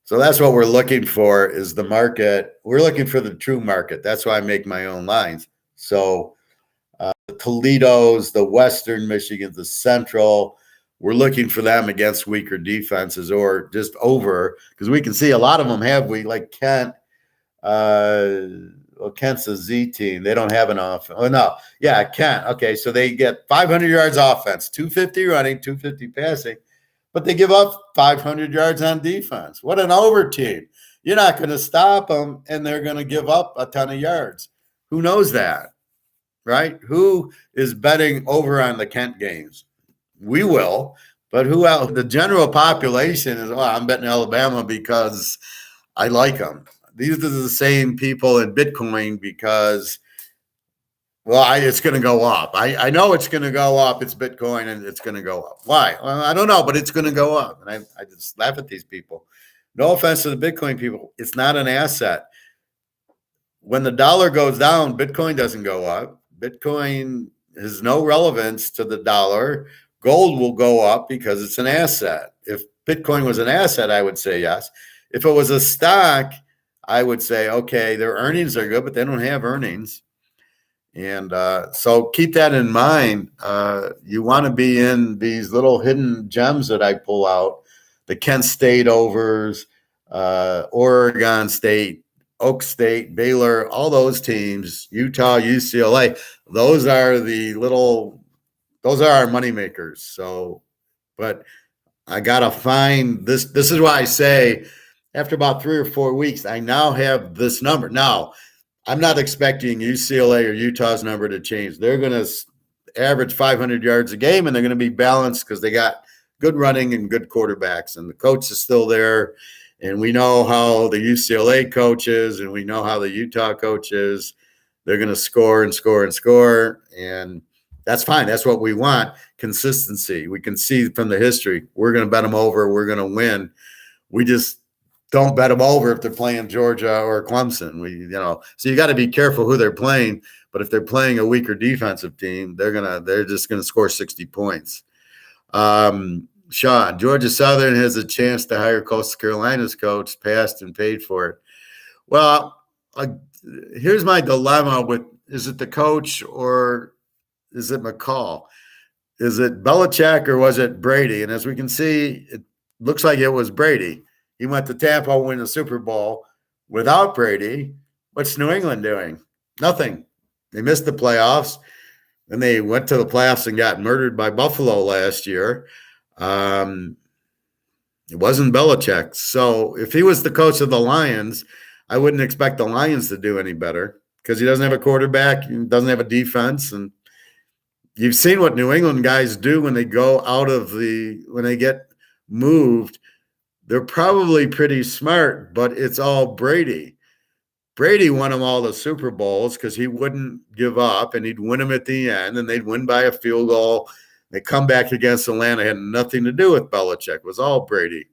So that's what we're looking for is the market. We're looking for the true market. That's why I make my own lines. So the Toledos, the Western Michigans, the Central, we're looking for them against weaker defenses or just over because we can see a lot of them like Kent. Kent's a Z team. They don't have an offense. Oh, no. Yeah, Kent. Okay, so they get 500 yards offense, 250 running, 250 passing. But they give up 500 yards on defense. What an over team. You're not going to stop them, and they're going to give up a ton of yards. Who knows that, right? Who is betting over on the Kent games? We will, but who else? The general population is, I'm betting Alabama because I like them. These are the same people in Bitcoin because it's going to go up. I know it's going to go up. It's Bitcoin and it's going to go up. Why? Well, I don't know, but it's going to go up. And I just laugh at these people. No offense to the Bitcoin people. It's not an asset. When the dollar goes down, Bitcoin doesn't go up. Bitcoin has no relevance to the dollar. Gold will go up because it's an asset. If Bitcoin was an asset, I would say yes. If it was a stock, I would say, okay, their earnings are good, but they don't have earnings. And so keep that in mind. You want to be in these little hidden gems that I pull out, the Kent State overs, Oregon State, Oak State, Baylor, all those teams, Utah, UCLA. Those are our money makers. So But I gotta find this. This is why I say after about 3 or 4 weeks, I now have this number. Now, I'm not expecting UCLA or Utah's number to change. They're going to average 500 yards a game, and they're going to be balanced because they got good running and good quarterbacks, and the coach is still there. And we know how the UCLA coach is, and we know how the Utah coach is. They're going to score and score and score, and that's fine. That's what we want, consistency. We can see from the history. We're going to bet them over. We're going to win. We just don't bet them over if they're playing Georgia or Clemson. So you got to be careful who they're playing. But if they're playing a weaker defensive team, they're just gonna score 60 points. Sean, Georgia Southern has a chance to hire Coastal Carolina's coach, passed and paid for it. Well, here's my dilemma with: is it the coach or is it McCall? Is it Belichick or was it Brady? And as we can see, it looks like it was Brady. He went to Tampa, win the Super Bowl without Brady. What's New England doing? Nothing. They missed the playoffs, and they went to the playoffs and got murdered by Buffalo last year. It wasn't Belichick. So if he was the coach of the Lions, I wouldn't expect the Lions to do any better because he doesn't have a quarterback, he doesn't have a defense, and you've seen what New England guys do when they go when they get moved. They're probably pretty smart, but it's all Brady. Brady won them all the Super Bowls because he wouldn't give up, and he'd win them at the end, and they'd win by a field goal. They come back against Atlanta. It had nothing to do with Belichick. It was all Brady.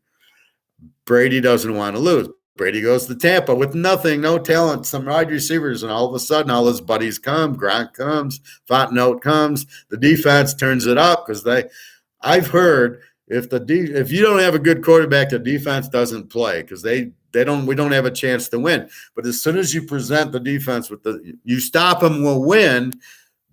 Brady doesn't want to lose. Brady goes to Tampa with nothing, no talent, some wide receivers, and all of a sudden all his buddies come. Gronk comes, Fontenot comes. The defense turns it up because I've heard if you don't have a good quarterback, the defense doesn't play because we don't have a chance to win. But as soon as you present the defense you stop them, we'll win.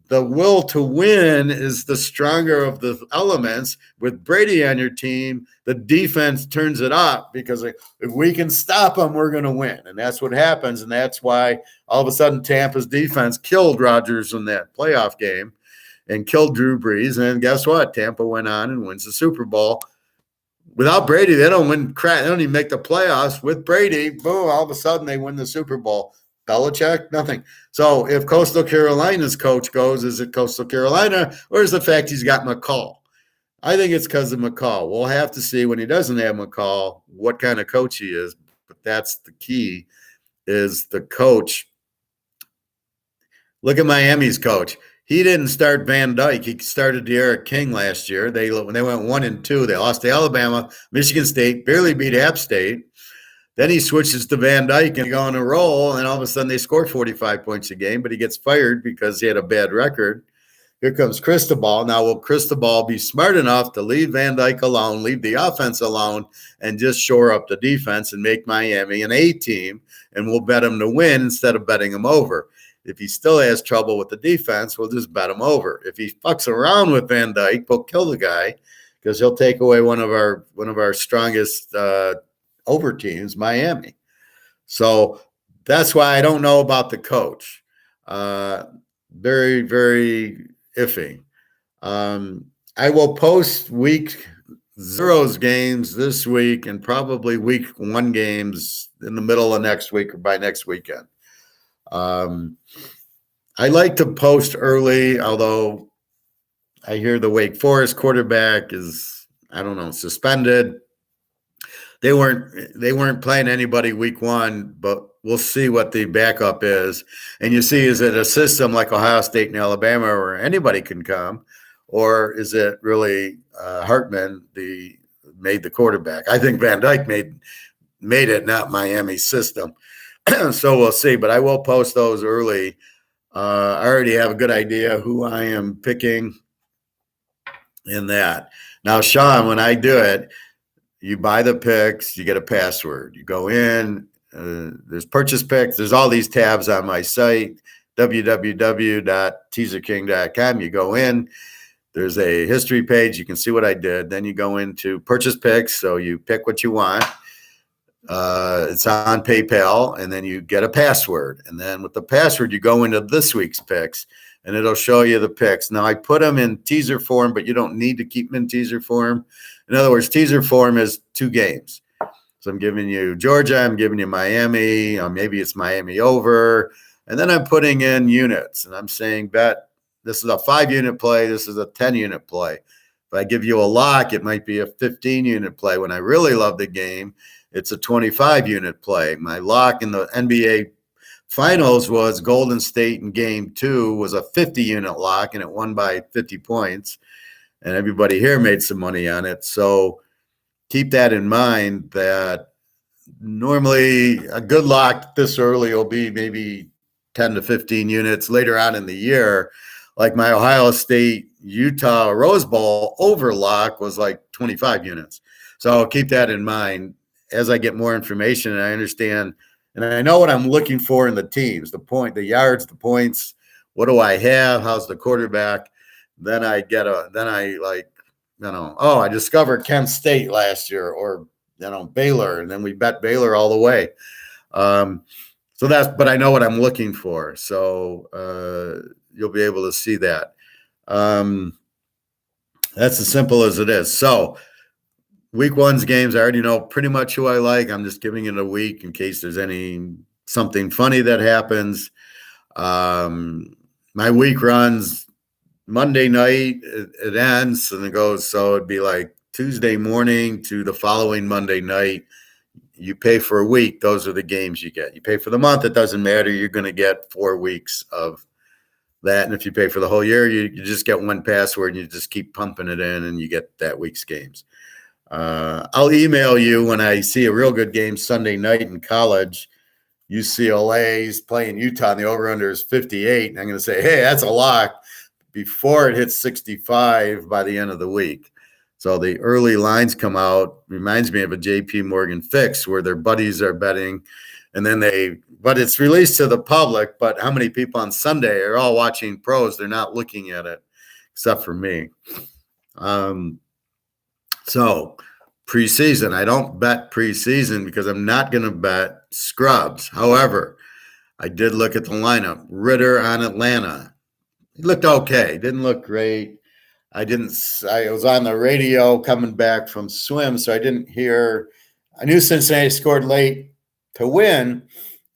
The will to win is the stronger of the elements. With Brady on your team, the defense turns it up because if we can stop them, we're going to win. And that's what happens. And that's why all of a sudden Tampa's defense killed Rodgers in that playoff game and killed Drew Brees. And guess what? Tampa went on and wins the Super Bowl. Without Brady, they don't win crap. They don't even make the playoffs. With Brady, boom, all of a sudden they win the Super Bowl. Belichick, nothing. So if Coastal Carolina's coach goes, is it Coastal Carolina or is the fact he's got McCall? I think it's because of McCall. We'll have to see when he doesn't have McCall what kind of coach he is. But that's the key, is the coach. Look at Miami's coach. He didn't start Van Dyke. He started De'Aaron King last year. When they went 1-2, they lost to Alabama, Michigan State, barely beat App State. Then he switches to Van Dyke and go on a roll, and all of a sudden they score 45 points a game, but he gets fired because he had a bad record. Here comes Cristobal. Now, will Cristobal be smart enough to leave Van Dyke alone, leave the offense alone, and just shore up the defense and make Miami an A team, and we'll bet him to win instead of betting him over? If he still has trouble with the defense, we'll just bet him over. If he fucks around with Van Dyke, we'll kill the guy because he'll take away one of our strongest over teams, Miami. So that's why I don't know about the coach. Very, very iffy. I will post week 0's games this week and probably week 1 games in the middle of next week or by next weekend. I like to post early, although I hear the Wake Forest quarterback is, suspended. They weren't playing anybody week 1, but we'll see what the backup is. And you see, is it a system like Ohio State and Alabama where anybody can come, or is it really Hartman made the quarterback? I think Van Dyke made it, not Miami's system. So we'll see, but I will post those early. I already have a good idea who I am picking in that. Now, Sean, when I do it, you buy the picks, you get a password. You go in, there's purchase picks. There's all these tabs on my site, www.teaserking.com. You go in, there's a history page. You can see what I did. Then you go into purchase picks. So you pick what you want. It's on PayPal, and then you get a password. And then with the password, you go into this week's picks. and it'll show you the picks. Now, I put them in teaser form, but you don't need to keep them in teaser form. In other words, teaser form is 2 games. So I'm giving you Georgia, I'm giving you Miami, maybe it's Miami over, and then I'm putting in units, and I'm saying bet this is a 5-unit play, this is a 10-unit play. If I give you a lock, it might be a 15-unit play. When I really love the game, it's a 25-unit play. My lock in the NBA Finals was Golden State in Game 2 was a 50-unit lock, and it won by 50 points, and everybody here made some money on it. So keep that in mind that normally a good lock this early will be maybe 10 to 15 units later on in the year. Like my Ohio State Utah Rose Bowl over lock was like 25 units. So keep that in mind as I get more information and I understand and I know what I'm looking for in the teams, the yards, the points. What do I have? How's the quarterback? Then I discovered Kent State last year or, Baylor, and then we bet Baylor all the way. But I know what I'm looking for. So you'll be able to see that. That's as simple as it is. So week 1's games, I already know pretty much who I like. I'm just giving it a week in case there's something funny that happens. My week runs Monday night, it ends and it goes. So it'd be like Tuesday morning to the following Monday night. You pay for a week. Those are the games you get. You pay for the month. It doesn't matter. You're going to get 4 weeks of that. And if you pay for the whole year, you just get one password and you just keep pumping it in and you get that week's games. I'll email you when I see a real good game Sunday night in college. UCLA's playing Utah and the over-under is 58. And I'm going to say, hey, that's a lock before it hits 65 by the end of the week. So the early lines come out. Reminds me of a JP Morgan fix where their buddies are betting. And then but it's released to the public. But how many people on Sunday are all watching pros? They're not looking at it, except for me. So preseason, I don't bet preseason because I'm not going to bet scrubs. However, I did look at the lineup. Ritter on Atlanta. He looked okay. Didn't look great. I was on the radio coming back from swim, so I didn't hear. I knew Cincinnati scored late to win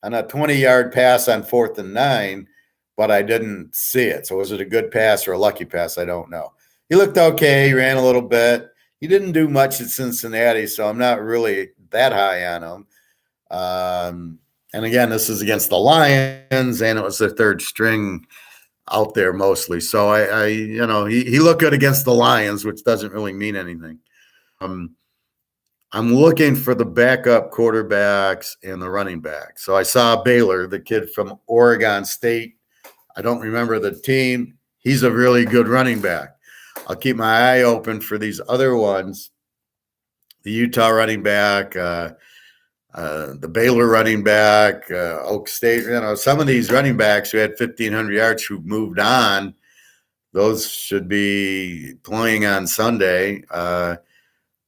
on a 20-yard pass on 4th and 9, but I didn't see it. So was it a good pass or a lucky pass? I don't know. He looked okay. He ran a little bit. He didn't do much at Cincinnati, so I'm not really that high on him. And again, this is against the Lions, and it was their 3rd string out there mostly. So he looked good against the Lions, which doesn't really mean anything. I'm looking for the backup quarterbacks and the running back. So I saw Baylor, the kid from Oregon State. I don't remember the team. He's a really good running back. I'll keep my eye open for these other ones. The Utah running back, the Baylor running back, Oak State. Some of these running backs who had 1,500 yards who moved on, those should be playing on Sunday. The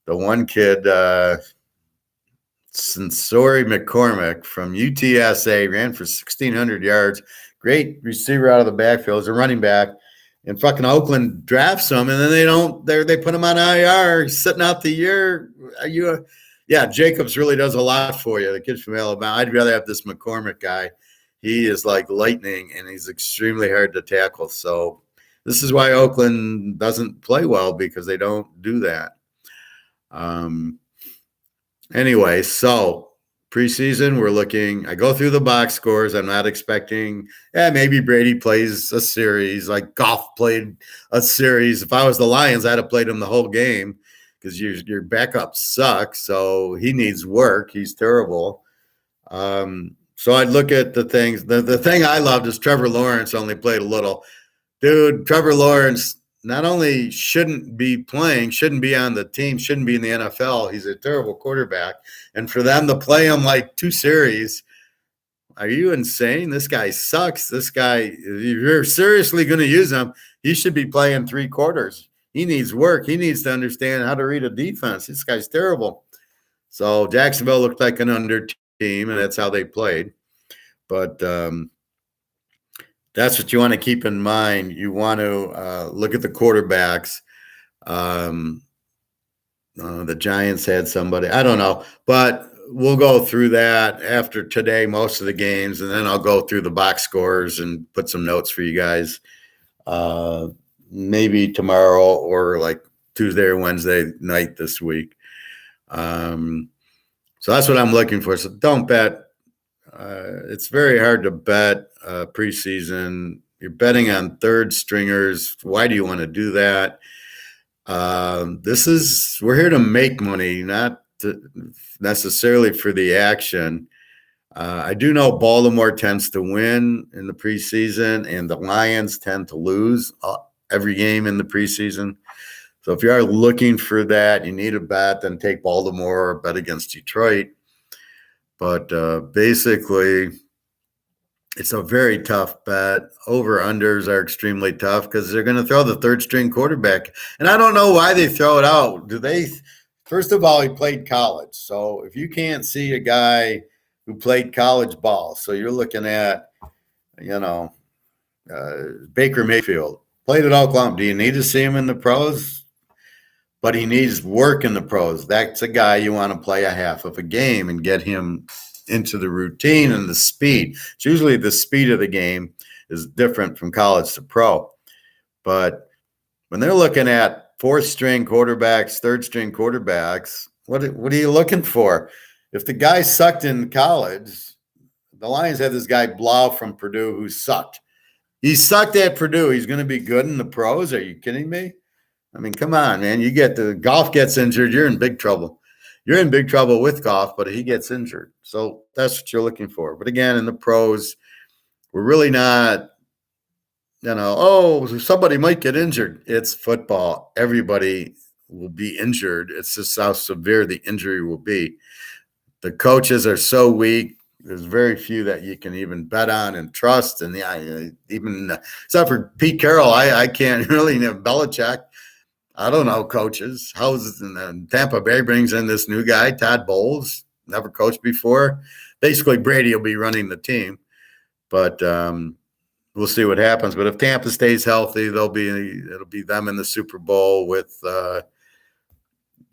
one kid, Sensori McCormick from UTSA, ran for 1,600 yards. Great receiver out of the backfield. As a running back. And fucking Oakland drafts him, and then they put him on IR, sitting out the year. Jacobs really does a lot for you. The kid from Alabama. I'd rather have this McCormick guy. He is like lightning, and he's extremely hard to tackle. So this is why Oakland doesn't play well, because they don't do that. Anyway, so preseason, we're looking. I go through the box scores. I'm not expecting, maybe Brady plays a series like Goff played a series. If I was the Lions, I'd have played him the whole game because your backup sucks. So he needs work. He's terrible. So I'd look at the things. The thing I loved is Trevor Lawrence only played a little. Dude, Trevor Lawrence not only shouldn't be playing, shouldn't be on the team, shouldn't be in the NFL. He's a terrible quarterback. And for them to play him like 2 series, are you insane? This guy sucks. This guy, if you're seriously going to use him, he should be playing 3 quarters. He needs work. He needs to understand how to read a defense. This guy's terrible. So Jacksonville looked like an under team, and that's how they played. But That's what you want to keep in mind. You want to look at the quarterbacks. Um, the Giants had somebody, I don't know, but we'll go through that after today, most of the games, and then I'll go through the box scores and put some notes for you guys. Maybe tomorrow or like Tuesday or Wednesday night this week. So that's what I'm looking for. So don't bet. It's very hard to bet preseason. You're betting on third stringers. Why do you want to do that? We're here to make money, not necessarily for the action. I do know Baltimore tends to win in the preseason, and the Lions tend to lose every game in the preseason. So if you are looking for that, you need a bet, then take Baltimore or bet against Detroit. But basically, it's a very tough bet. Over-unders are extremely tough because they're going to throw the third-string quarterback. And I don't know why they throw it out. First of all, he played college. So if you can't see a guy who played college ball, so you're looking at, Baker Mayfield, played at Oklahoma. Do you need to see him in the pros? But he needs work in the pros. That's a guy you want to play a half of a game and get him into the routine and the speed. It's usually the speed of the game is different from college to pro. But when they're looking at fourth-string quarterbacks, third-string quarterbacks, what are you looking for? If the guy sucked in college, the Lions had this guy Blau from Purdue who sucked. He sucked at Purdue. He's going to be good in the pros. Are you kidding me? I mean, come on, man. Golf gets injured, you're in big trouble. You're in big trouble with Golf, but he gets injured. So that's what you're looking for. But again, in the pros, we're really not, somebody might get injured. It's football. Everybody will be injured. It's just how severe the injury will be. The coaches are so weak. There's very few that you can even bet on and trust. And even except for Pete Carroll, I can't really Belichick. I don't know coaches. Tampa Bay brings in this new guy, Todd Bowles, never coached before. Basically, Brady will be running the team, but we'll see what happens. But if Tampa stays healthy, it'll be them in the Super Bowl with, I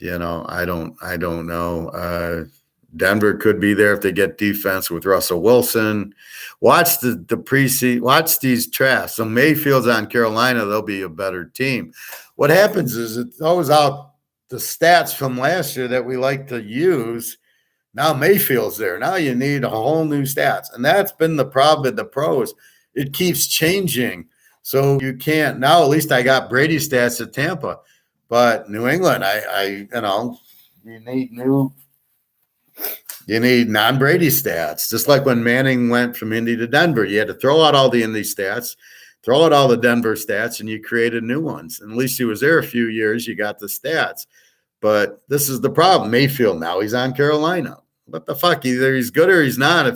don't know. Denver could be there if they get defense with Russell Wilson. Watch the preseason. Watch these drafts. So Mayfield's on Carolina. They'll be a better team. What happens is it throws out the stats from last year that we like to use. Now Mayfield's there. Now you need a whole new stats. And that's been the problem with the pros. It keeps changing. So you can't. Now at least I got Brady stats at Tampa. But New England, you need non-Brady stats. Just like when Manning went from Indy to Denver, you had to throw out all the Indy stats, throw out all the Denver stats, and you created new ones. And at least he was there a few years. You got the stats. But this is the problem. Mayfield, now he's on Carolina. What the fuck? Either he's good or he's not.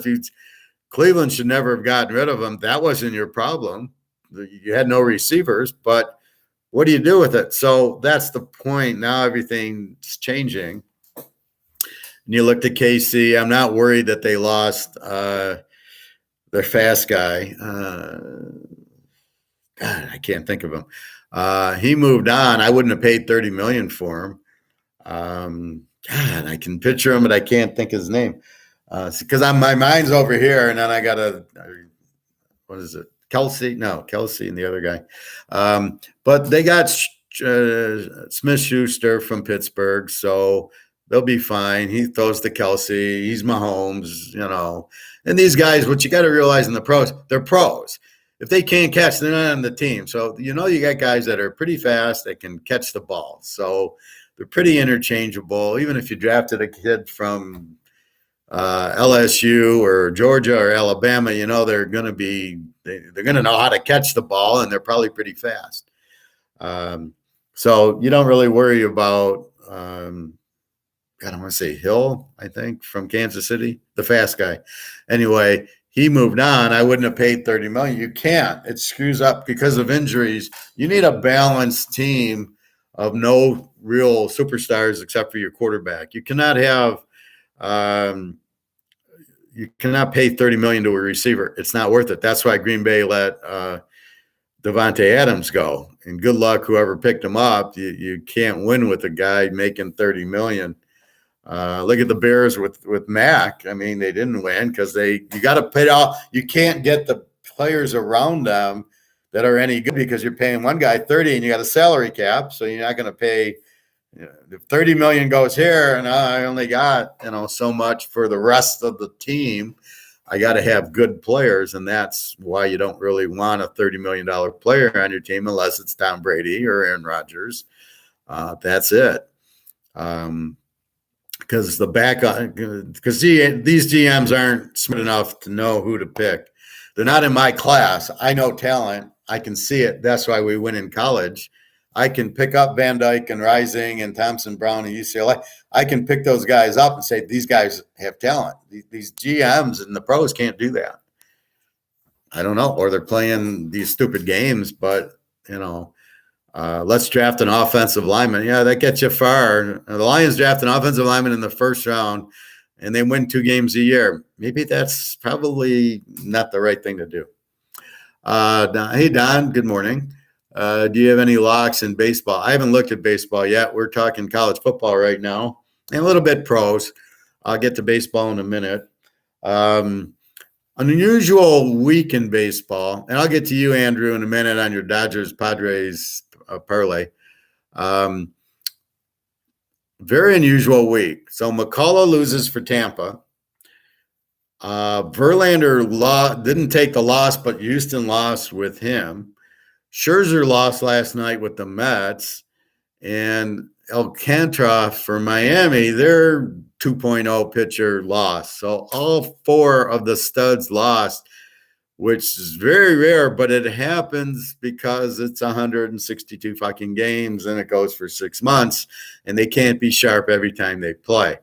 Cleveland should never have gotten rid of him. That wasn't your problem. You had no receivers. But what do you do with it? So that's the point. Now everything's changing. And you looked at KC. I'm not worried that they lost their fast guy. God, I can't think of him. He moved on. I wouldn't have paid $30 million for him. God, I can picture him, but I can't think his name because my mind's over here, and then I got what is it? Kelsey and the other guy. But they got Smith-Schuster from Pittsburgh, so they'll be fine. He throws to Kelsey. He's Mahomes, And these guys, what you got to realize in the pros, they're pros. If they can't catch, they're not on the team. So, you got guys that are pretty fast that can catch the ball. So they're pretty interchangeable. Even if you drafted a kid from LSU or Georgia or Alabama, they're going to know how to catch the ball, and they're probably pretty fast. So you don't really worry about I want to say Hill, I think, from Kansas City, the fast guy. Anyway, he moved on. I wouldn't have paid $30 million. You can't. It screws up because of injuries. You need a balanced team of no real superstars except for your quarterback. You cannot have you cannot pay $30 million to a receiver. It's not worth it. That's why Green Bay let Devontae Adams go. And good luck whoever picked him up. You can't win with a guy making $30 million. Look at the Bears with Mac. I mean, they didn't win because you got to pay all. You can't get the players around them that are any good because you're paying one guy 30 and you got a salary cap, so you're not going to pay. If 30 million goes here and I only got so much for the rest of the team, I got to have good players, and that's why you don't really want a $30 million player on your team unless it's Tom Brady or Aaron Rodgers. That's it. Because these GMs aren't smart enough to know who to pick. They're not in my class. I know talent. I can see it. That's why we win in college. I can pick up Van Dyke and Rising and Thompson Brown and UCLA. I can pick those guys up and say, these guys have talent. These GMs and the pros can't do that. I don't know. Or they're playing these stupid games, but, let's draft an offensive lineman. Yeah, that gets you far. The Lions draft an offensive lineman in the first round, and they win 2 games a year. Maybe that's probably not the right thing to do. Hey, Don, good morning. Do you have any locks in baseball? I haven't looked at baseball yet. We're talking college football right now and a little bit pros. I'll get to baseball in a minute. An unusual week in baseball, and I'll get to you, Andrew, in a minute on your Dodgers-Padres parlay. Very unusual week. So McCullough loses for Tampa. Verlander didn't take the loss, but Houston lost with him. Scherzer lost last night with the Mets, and Alcantara for Miami, their 2.0 pitcher lost. So all 4 of the studs lost, which is very rare, but it happens because it's 162 fucking games and it goes for 6 months, and they can't be sharp every time they play.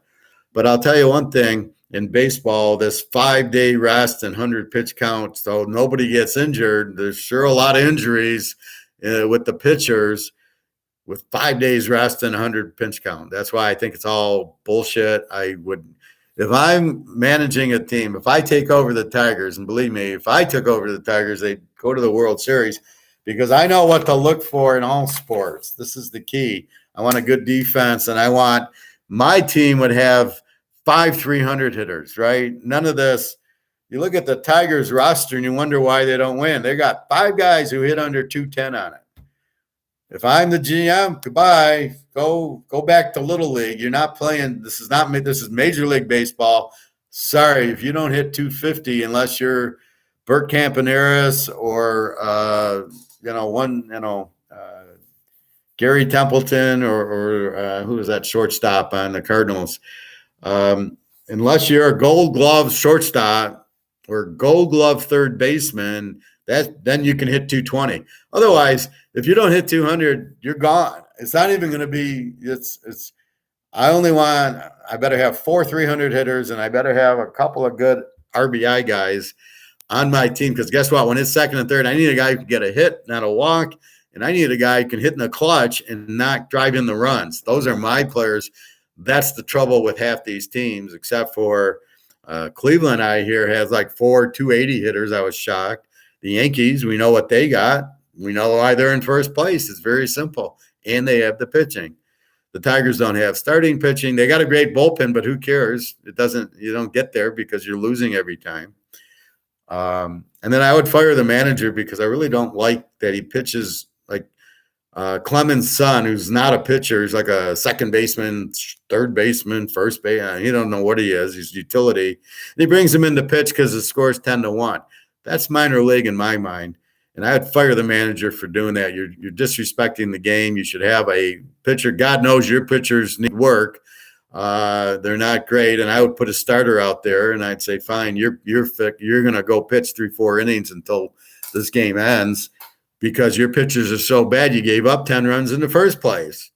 But I'll tell you one thing. In baseball, this 5-day rest and 100 pitch count, so nobody gets injured. There's sure a lot of injuries with the pitchers with 5 days rest and 100 pitch count. That's why I think it's all bullshit. If I'm managing a team, if I take over the Tigers, and believe me, if I took over the Tigers, they'd go to the World Series because I know what to look for in all sports. This is the key. I want a good defense, and I want my team would have 5 300 hitters, right? None of this. You look at the Tigers roster and you wonder why they don't win. They got 5 guys who hit under 210 on it. If I'm the GM, goodbye. Go back to Little League. You're not playing. This is Major League Baseball. Sorry, if you don't hit 250 unless you're Bert Campaneris or Gary Templeton or who was that shortstop on the Cardinals? Unless you're a Gold Glove shortstop or Gold Glove third baseman, then you can hit 220. Otherwise, if you don't hit 200, you're gone. It's not even going to be. I better have 4 300 hitters, and I better have a couple of good RBI guys on my team. Because guess what? When it's second and third, I need a guy who can get a hit, not a walk, and I need a guy who can hit in the clutch and not drive in the runs. Those are my players. That's the trouble with half these teams, except for Cleveland, I hear, has like 4 280 hitters. I was shocked. The Yankees, we know what they got. We know why they're in first place. It's very simple. And they have the pitching. The Tigers don't have starting pitching. They got a great bullpen, but who cares? You don't get there because you're losing every time. And then I would fire the manager because I really don't like that he pitches like Clemens' son, who's not a pitcher. He's like a second baseman, third baseman, first base. He don't know what he is. He's utility. And he brings him in to pitch because the score's 10-1. That's minor league in my mind. And I would fire the manager for doing that. You're disrespecting the game. You should have a pitcher. God knows your pitchers need work. They're not great. And I would put a starter out there and I'd say, fine, you're going to go pitch 3-4 innings until this game ends, because your pitchers are so bad you gave up 10 runs in the first place.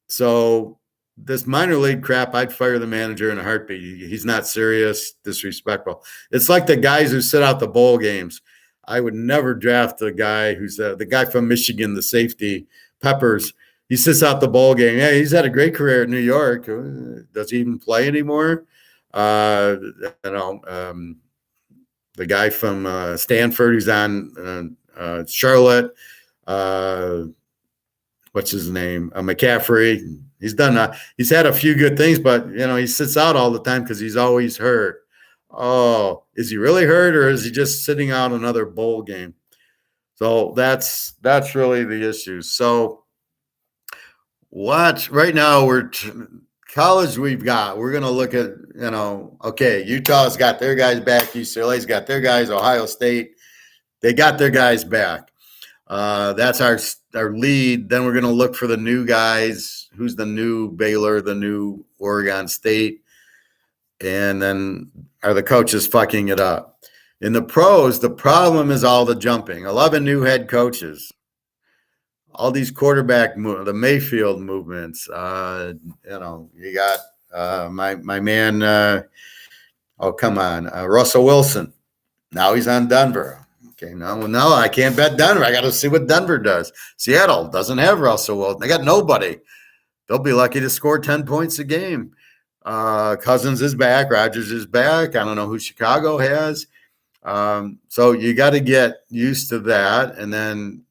So this minor league crap, I'd fire the manager in a heartbeat. He's not serious, disrespectful. It's like the guys who sit out the bowl games. I would never draft the guy who's the guy from Michigan, the safety, Peppers. He sits out the bowl game. Yeah, he's had a great career in New York. Does he even play anymore? You know, the guy from Stanford who's on Charlotte. What's his name? McCaffrey. He's done. He's had a few good things, but he sits out all the time because he's always hurt. Oh, is he really hurt, or is he just sitting out another bowl game? So that's really the issue. So what right now college we're going to look at, okay, Utah's got their guys back. UCLA's got their guys. Ohio State, they got their guys back. That's our lead. Then we're going to look for the new guys. Who's the new Baylor, the new Oregon State? And then are the coaches fucking it up? In the pros, the problem is all the jumping. 11 new head coaches. All these quarterback the Mayfield movements. You got my man. Oh, come on, Russell Wilson. Now he's on Denver. Okay, no, I can't bet Denver. I got to see what Denver does. Seattle doesn't have Russell Wilson. They got nobody. They'll be lucky to score 10 points a game. Cousins is back. Rodgers is back. I don't know who Chicago has. So you got to get used to that. And then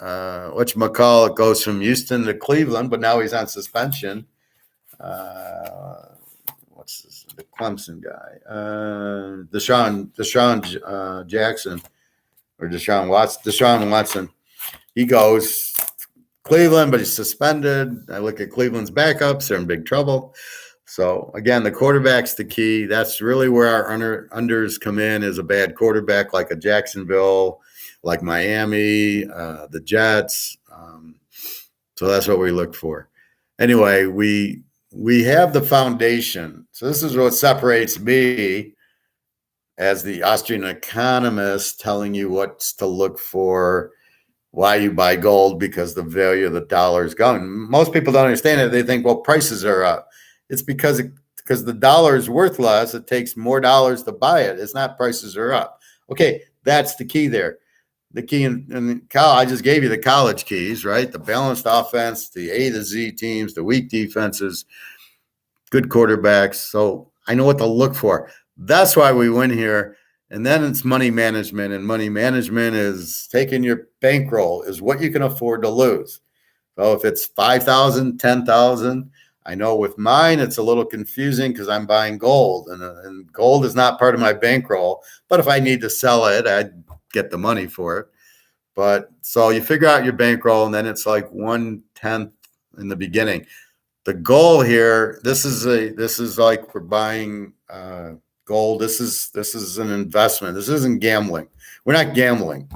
whatchamacallit goes from Houston to Cleveland, but now he's on suspension. What's this? The Clemson guy, Deshaun Jackson, or Deshaun Watson. He goes Cleveland, but he's suspended. I look at Cleveland's backups; they're in big trouble. So again, the quarterback's the key. That's really where our unders come in. Is a bad quarterback like a Jacksonville, like Miami, the Jets. So that's what we look for. Anyway, we have the foundation. So this is what separates me as the Austrian economist telling you what's to look for, why you buy gold, because the value of the dollar is going. Most people don't understand it. They think, well, prices are up. It's because the dollar is worth less. It takes more dollars to buy it. It's not prices are up. Okay, that's the key there. The key in college, I just gave you the college keys, right? The balanced offense, the A to Z teams, the weak defenses, good quarterbacks. So I know what to look for. That's why we win here. And then it's money management. And money management is taking your bankroll, is what you can afford to lose. So if it's 5,000, 10,000, I know with mine, it's a little confusing because I'm buying gold, and gold is not part of my bankroll. But if I need to sell it, I'd get the money for it. But so you figure out your bankroll, and then it's like 1/10 in the beginning. The goal here, this is like we're buying gold. This is an investment. This isn't gambling. We're not gambling.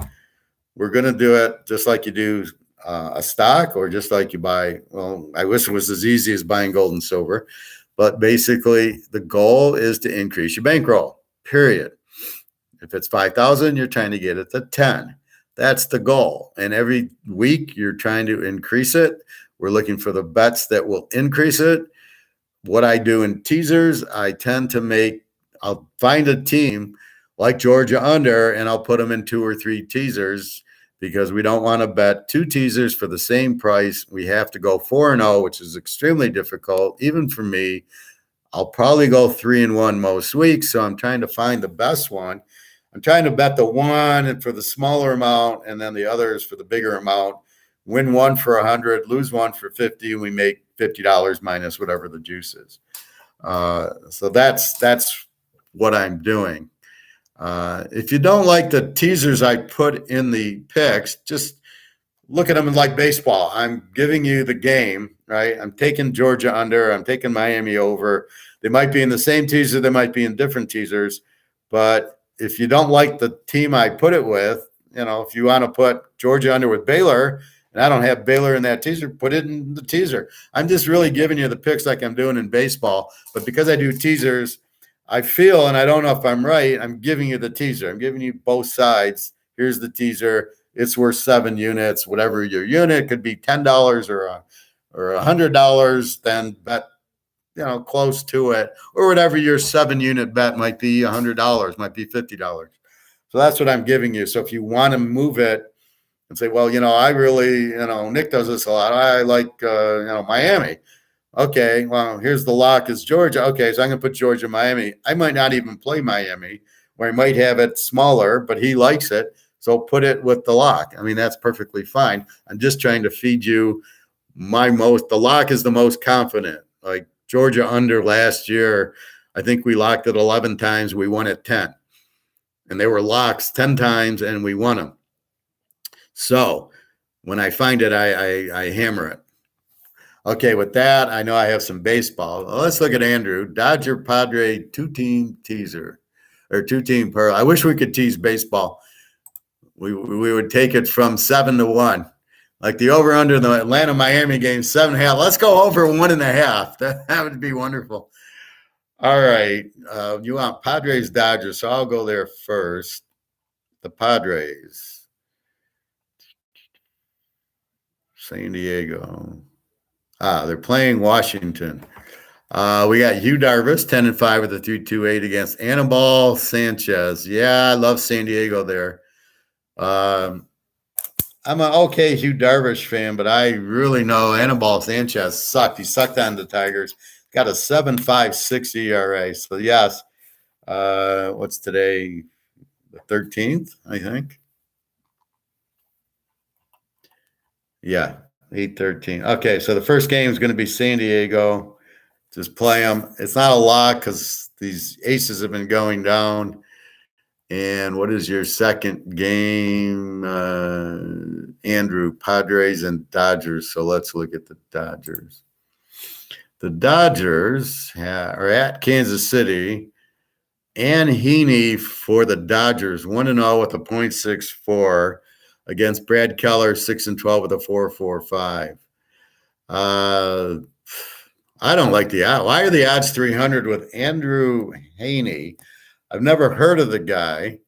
We're going to do it just like you do a stock, or just like you buy. Well, I wish it was as easy as buying gold and silver, but basically the goal is to increase your bankroll, period. If it's 5,000, you're trying to get it to 10. That's the goal. And every week you're trying to increase it. We're looking for the bets that will increase it. What I do in teasers, I'll find a team like Georgia under, and I'll put them in 2 or 3 teasers, because we don't want to bet 2 teasers for the same price. We have to go 4-0, which is extremely difficult, even for me. I'll probably go 3-1 most weeks. So I'm trying to find the best one. I'm trying to bet the one for the smaller amount, and then the others for the bigger amount. Win one for 100, lose one for 50, and we make $50 minus whatever the juice is. So that's what I'm doing. If you don't like the teasers I put in the picks, just look at them like baseball. I'm giving you the game, right? I'm taking Georgia under. I'm taking Miami over. They might be in the same teaser. They might be in different teasers. But if you don't like the team I put it with, if you want to put Georgia under with Baylor, and I don't have Baylor in that teaser, put it in the teaser. I'm just really giving you the picks like I'm doing in baseball. But because I do teasers, I feel, and I don't know if I'm right, I'm giving you the teaser. I'm giving you both sides. Here's the teaser. It's worth 7 units. Whatever your unit could be, $10 or $100. Then bet, close to it, or whatever your 7-unit bet might be. $100 might be $50. So that's what I'm giving you. So if you want to move it and say, well, I really, Nick does this a lot. I like, Miami. Okay, well, here's the lock is Georgia. Okay, so I'm going to put Georgia, Miami. I might not even play Miami, or I might have it smaller, but he likes it. So put it with the lock. I mean, that's perfectly fine. I'm just trying to feed you the lock is the most confident. Like Georgia under last year, I think we locked it 11 times. We won it 10. And they were locks 10 times and we won them. So when I find it, I hammer it. Okay, with that, I know I have some baseball. Well, let's look at Andrew. Dodger Padre two-team teaser or two-team pearl. I wish we could tease baseball. We would take it from 7-1. Like the over-under in the Atlanta-Miami game, 7.5. Let's go over 1.5. That would be wonderful. All right. You want Padres-Dodgers, so I'll go there first. The Padres. San Diego. They're playing Washington. We got Hugh Darvish, 10-5 with a 3.28 against Anibal Sanchez. Yeah, I love San Diego there. I'm an okay Hugh Darvish fan, but I really know Anibal Sanchez sucked. He sucked on the Tigers. Got a 7.56 ERA. So, yes. What's today? The 13th, I think. Yeah. 8-13. Okay, so the first game is going to be San Diego. Just play them. It's not a lot because these aces have been going down. And what is your second game, Andrew? Padres and Dodgers. So let's look at the Dodgers. The Dodgers are at Kansas City. And Heaney for the Dodgers, 1-0 with a .64. Against Brad Keller, 6-12 with a 4.45. I don't like the odds. Why are the odds 300 with Andrew Heaney? I've never heard of the guy.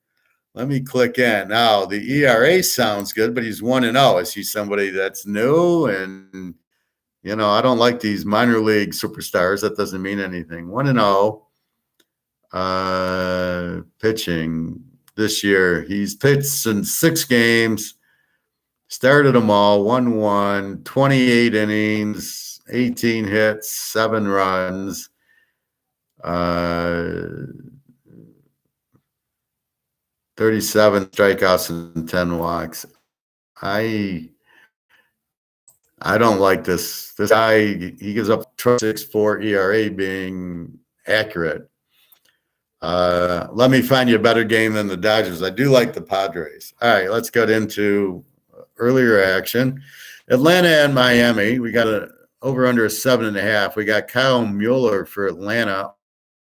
Let me click in. Now, the ERA sounds good, but he's 1-0. Is he somebody that's new? And, I don't like these minor league superstars. That doesn't mean anything. 1-0. Pitching this year. He's pitched in 6 games, started them all, 1-1, 28 innings, 18 hits, 7 runs, 37 strikeouts and 10 walks. I don't like this. This guy, he gives up 6.4 ERA being accurate. Let me find you a better game than the Dodgers. I do like the Padres. All right, let's get into earlier action. Atlanta and Miami. We got a over under a 7.5. We got Kyle Mueller for Atlanta.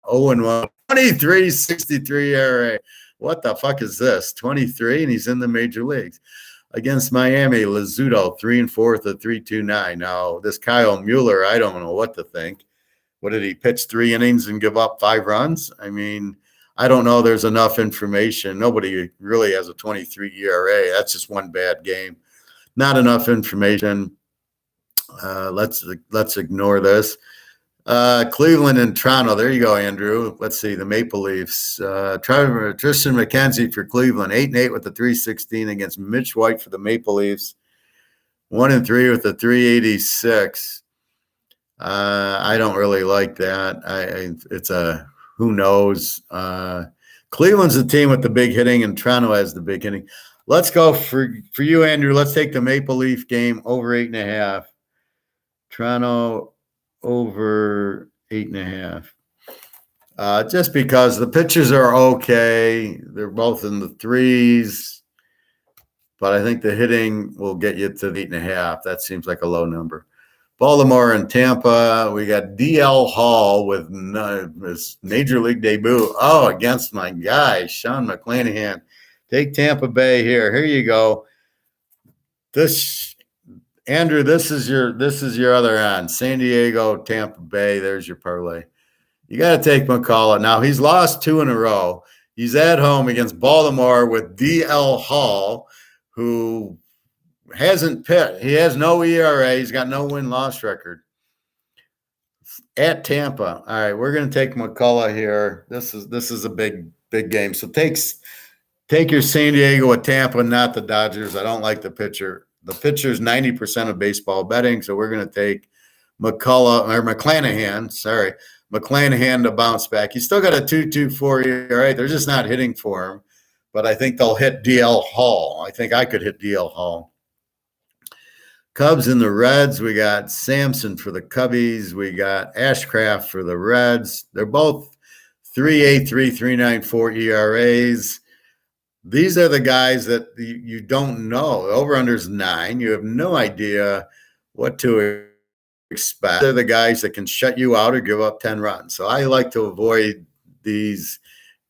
0-1, 23.63 ERA. What the fuck is this? 23, and he's in the major leagues. Against Miami, Lazzuto, 3-4 with a 3.29. Now, this Kyle Mueller, I don't know what to think. What did he pitch 3 innings and give up 5 runs? I mean, I don't know. There's enough information. Nobody really has a 23 ERA. That's just one bad game. Not enough information. Let's ignore this. Cleveland and Toronto. There you go, Andrew. Let's see the Maple Leafs. Tristan McKenzie for Cleveland, 8-8 with a 3.16 against Mitch White for the Maple Leafs, 1-3 with a 3.86. I don't really like that. It's a who knows. Cleveland's the team with the big hitting, and Toronto has the big hitting. Let's go for you, Andrew. Let's take the Maple Leaf game over 8.5. Toronto over 8.5. Just because the pitchers are okay. They're both in the 3s. But I think the hitting will get you to the 8.5. That seems like a low number. Baltimore and Tampa, we got DL Hall with his major league debut. Oh, against my guy, Sean McClanahan. Take Tampa Bay here. Here you go. Andrew, this is your other end. San Diego, Tampa Bay. There's your parlay. You got to take McCullough. Now, he's lost 2 in a row. He's at home against Baltimore with DL Hall, who hasn't pitched. He has no ERA. He's got no win-loss record. At Tampa. All right, we're going to take McCullough here. This is a big game. So take your San Diego with Tampa, not the Dodgers. I don't like the pitcher. The pitcher's 90% of baseball betting, so we're going to take McClanahan to bounce back. He's still got a 2.24 ERA. They're just not hitting for him. But I think they'll hit DL Hall. I think I could hit DL Hall. Cubs and the Reds. We got Sampson for the Cubbies. We got Ashcraft for the Reds. They're both 3.83, 3.94 ERAs. These are the guys that you don't know. Over-under's 9. You have no idea what to expect. They're the guys that can shut you out or give up 10 runs. So I like to avoid these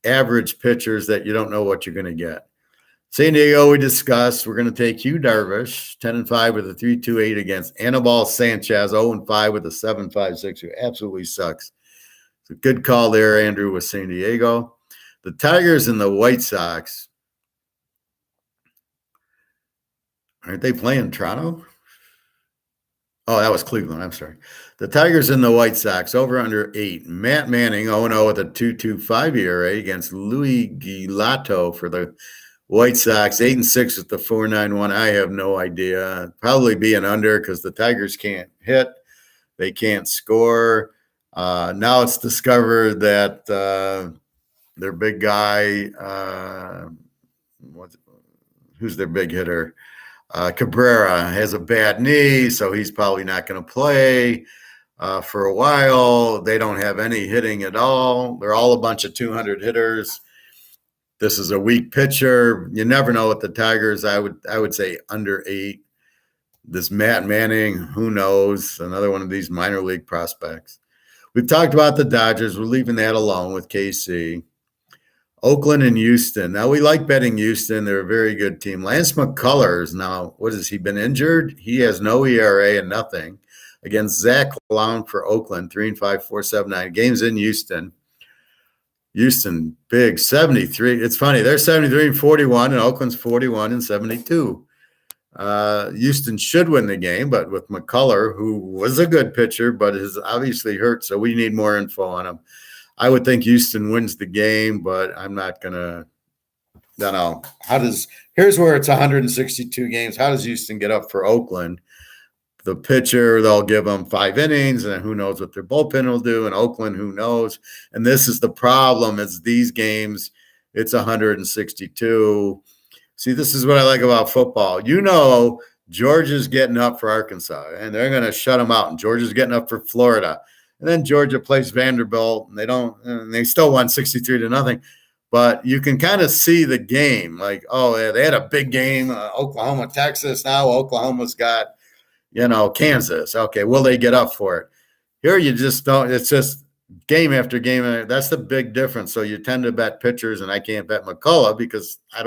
average pitchers that you don't know what you're going to get. San Diego, we discussed. We're going to take Hugh Darvish, 10-5 with a 3.28 against Anibal Sanchez, 0-5 with a 7.56, who absolutely sucks. It's a good call there, Andrew, with San Diego. The Tigers and the White Sox. Aren't they playing Toronto? Oh, that was Cleveland. I'm sorry. The Tigers and the White Sox, over under 8. Matt Manning, 0-0 with a 2.25 ERA against Louis Gilato for the White Sox, 8-6 with the 4.91. I have no idea. Probably be an under because the Tigers can't hit. They can't score. Now it's discovered that their big guy, who's their big hitter? Cabrera has a bad knee, so he's probably not going to play for a while. They don't have any hitting at all. They're all a bunch of 200 hitters. This is a weak pitcher. You never know with the Tigers. I would say under 8. This Matt Manning, who knows? Another one of these minor league prospects. We've talked about the Dodgers. We're leaving that alone with KC. Oakland and Houston. Now, we like betting Houston. They're a very good team. Lance McCullers, now, what has he been injured? He has no ERA and nothing. Against Zach Lown for Oakland, 3-5, 4.79. Games in Houston. Houston, big, 73. It's funny. They're 73-41, and Oakland's 41-72. Houston should win the game, but with McCuller, who was a good pitcher, but is obviously hurt, so we need more info on him. I would think Houston wins the game, but I'm not going to – no. Here's where it's 162 games. How does Houston get up for Oakland? The pitcher, they'll give them 5 innings, and who knows what their bullpen will do. And Oakland, who knows? And this is the problem is these games, it's 162. See, this is what I like about football. Georgia's getting up for Arkansas, and they're going to shut them out. And Georgia's getting up for Florida. And then Georgia plays Vanderbilt, and they still won 63-0. But you can kind of see the game. Like, they had a big game, Oklahoma, Texas. Now Oklahoma's got, Kansas. Okay, will they get up for it? Here you just don't. It's just game after game. That's the big difference. So you tend to bet pitchers, and I can't bet McCullough because I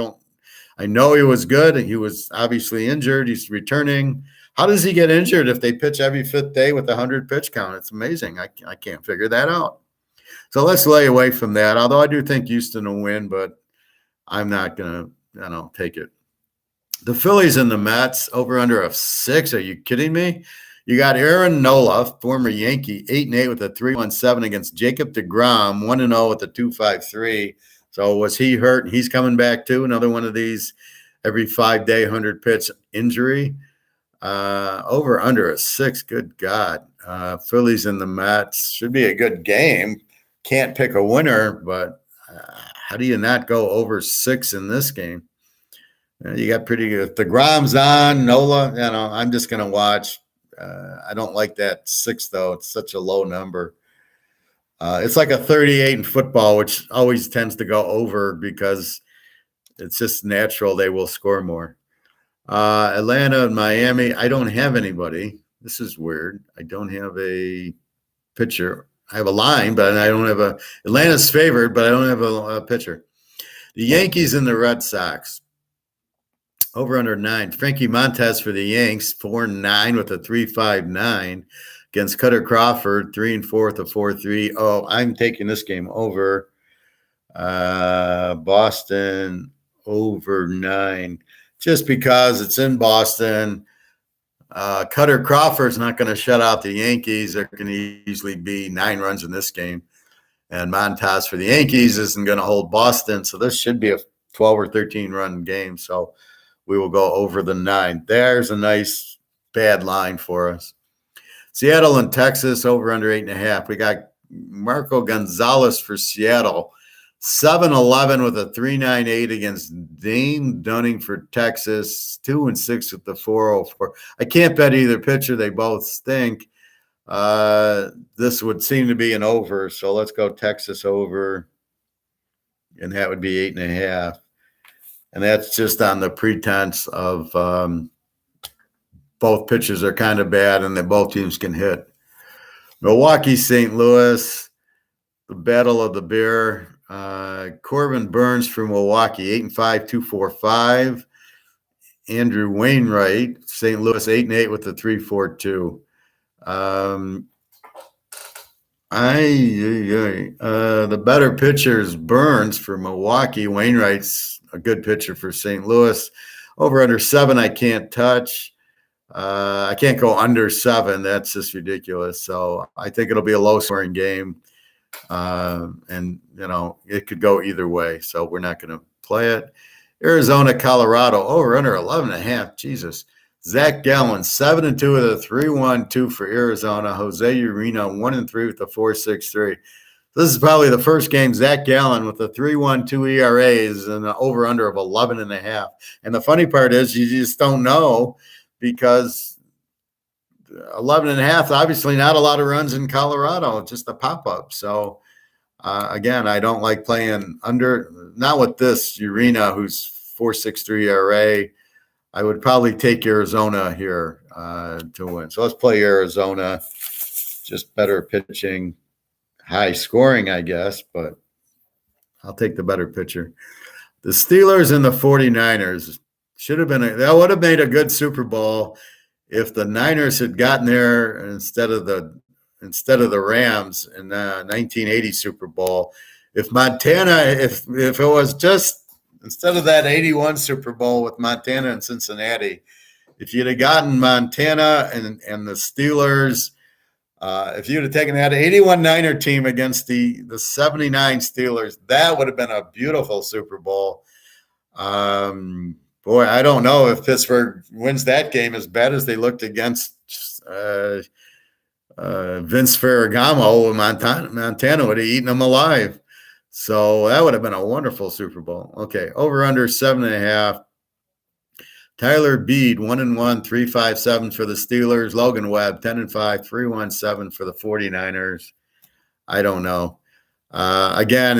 know he was good, and he was obviously injured. He's returning. How does he get injured if they pitch every 5th day with a 100-pitch count? It's amazing. I can't figure that out. So let's lay away from that, although I do think Houston will win, but I'm not going to take it. The Phillies and the Mets, over under of 6. Are you kidding me? You got Aaron Nola, former Yankee, 8-8 with a 3.17 against Jacob deGrom, 1-0 with a 2.53. So was he hurt? He's coming back too. Another one of these every 5-day 100-pitch injury. Over under a 6. Good God. Phillies and the Mets should be a good game. Can't pick a winner, but how do you not go over 6 in this game? You got pretty good. If DeGrom's on, Nola, I'm just going to watch. I don't like that 6, though. It's such a low number. It's like a 38 in football, which always tends to go over because it's just natural they will score more. Atlanta and Miami, I don't have anybody. This is weird. I don't have a pitcher. I have a line, but I don't have Atlanta's favored, but I don't have a pitcher. The Yankees and the Red Sox. Over under 9. Frankie Montas for the Yanks, 4-9 with a 3.59 against Cutter Crawford, 3-4 with a 4.3. Oh, I'm taking this game over. Boston over 9, just because it's in Boston. Cutter Crawford's not going to shut out the Yankees. There can easily be 9 runs in this game. And Montas for the Yankees isn't going to hold Boston. So this should be a 12 or 13 run game. So we will go over the 9. There's a nice bad line for us.
Seattle and Texas over under 8.5. We got Marco Gonzalez for Seattle, 7-11 with a 3.98 against Dane Dunning for Texas, 2-6 with the 4.04. I can't bet either pitcher. They both stink. This would seem to be an over, so let's go Texas over, and that would be 8.5. And that's just on the pretense of both pitchers are kind of bad and that both teams can hit. Milwaukee, St. Louis, the Battle of the Bear. Corbin Burns from Milwaukee, 8-5, 2.45. Andrew Wainwright, St. Louis, 8-8 with the 3.42. The better pitcher is Burns for Milwaukee. Wainwright's a good pitcher for St. Louis. Over under 7, I can't touch. I can't go under 7. That's just ridiculous. So I think it'll be a low-scoring game. And, it could go either way. So we're not going to play it. Arizona, Colorado, over under 11.5. Jesus. Zach Gallen, 7-2 with a 3.12 for Arizona. Jose Urena, 1-3 with a 4.63. This is probably the first game Zach Gallen with a 3.12 ERA is an over-under of 11.5. And the funny part is you just don't know because 11.5, obviously not a lot of runs in Colorado, just a pop-up. So, again, I don't like playing under, not with this Urena, who's 4.63 ERA. I would probably take Arizona here to win. So let's play Arizona. Just better pitching, high scoring, I guess, but I'll take the better pitcher. The Steelers and the 49ers should have been that would have made a good Super Bowl if the Niners had gotten there instead of the Rams in the 1980 Super Bowl. If Montana, if it was just instead of that 81 Super Bowl with Montana and Cincinnati, if you'd have gotten Montana and the Steelers, if you'd have taken that 81 Niner team against the 79 Steelers, that would have been a beautiful Super Bowl. Boy, I don't know if Pittsburgh wins that game as bad as they looked against Vince Ferragamo. Montana would have eaten them alive. So that would have been a wonderful Super Bowl. Okay, over under 7.5. Tyler Beede, 1-1, 3.57 for the Steelers. Logan Webb, 10-5, 3.17 for the 49ers. I don't know. Again,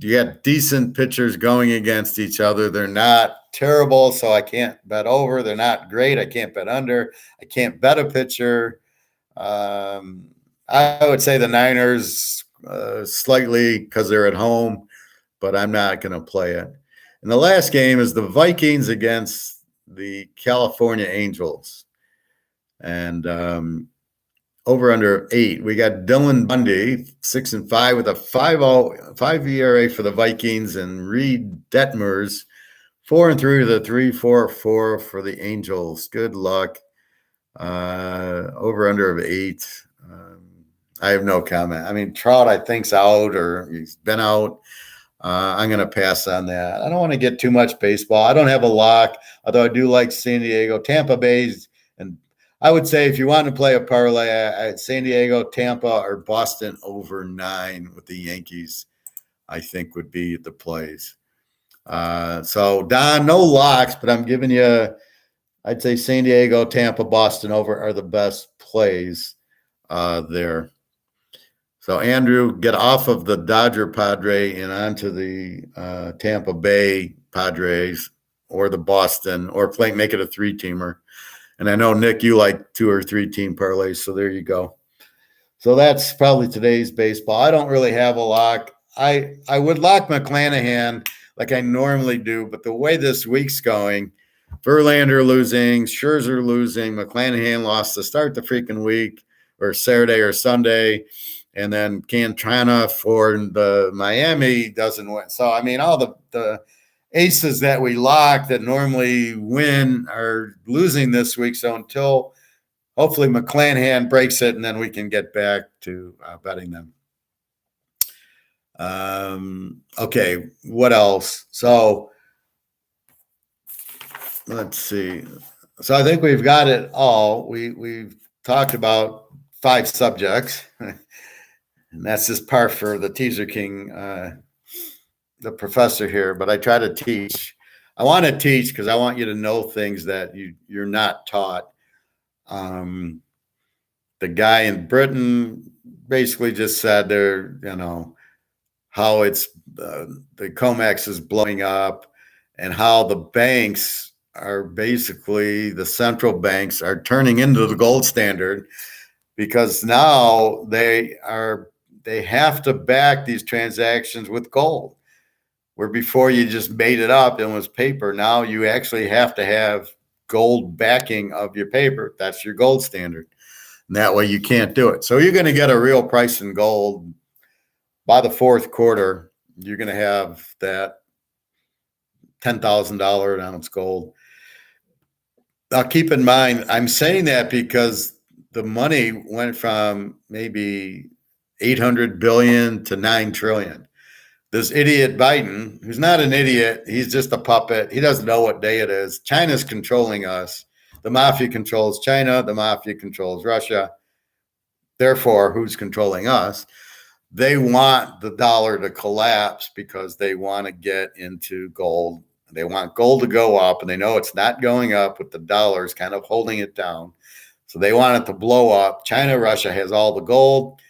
you got decent pitchers going against each other. They're not terrible, so I can't bet over. They're not great. I can't bet under. I can't bet a pitcher. I would say the Niners slightly because they're at home, but I'm not going to play it. And the last game is the Vikings against the California Angels. And over under 8. We got Dylan Bundy, 6-5 with a 5.05 ERA for the Vikings, and Reed Detmers, 4-3 to the 3.44 for the Angels. Good luck. Over under of 8. I have no comment. I mean, Trout, I think's out or he's been out. I'm going to pass on that. I don't want to get too much baseball. I don't have a lock, although I do like San Diego, Tampa Bay's, and I would say if you want to play a parlay, San Diego, Tampa, or Boston over 9 with the Yankees, I think would be the plays. So, Don, no locks, but I'm giving you, I'd say San Diego, Tampa, Boston over are the best plays there. So, Andrew, get off of the Dodger Padre and onto the Tampa Bay Padres or the Boston, or make it a 3-teamer. And I know, Nick, you like 2 or 3 team parlays, so there you go. So that's probably today's baseball. I don't really have a lock. I would lock McClanahan like I normally do, but the way this week's going, Verlander losing, Scherzer losing, McClanahan lost to start the freaking week, or Saturday or Sunday, and then Cantana for the Miami doesn't win. So, I mean, all the aces that we lock that normally win are losing this week. So until hopefully McClanahan breaks it, and then we can get back to betting them. Okay, what else? So let's see. So I think we've got it all. We've talked about 5 subjects. And that's just par for the Teaserking, the professor here. But I try to teach. I want to teach because I want you to know things that you're not taught. The guy in Britain basically just said there, how it's the COMEX is blowing up and how the banks are basically, the central banks are turning into the gold standard because now they have to back these transactions with gold. Where before you just made it up and it was paper. Now you actually have to have gold backing of your paper. That's your gold standard. And that way you can't do it. So you're going to get a real price in gold by the fourth quarter. You're going to have that $10,000 an ounce gold. Now keep in mind, I'm saying that because the money went from maybe 800 billion to 9 trillion. This idiot Biden, who's not an idiot, he's just a puppet. He doesn't know what day it is. China's controlling us. The mafia controls China. The mafia controls Russia. Therefore, who's controlling us? They want the dollar to collapse because they want to get into gold. They want gold to go up, and they know it's not going up with the dollars kind of holding it down. So they want it to blow up. China, Russia has all the gold.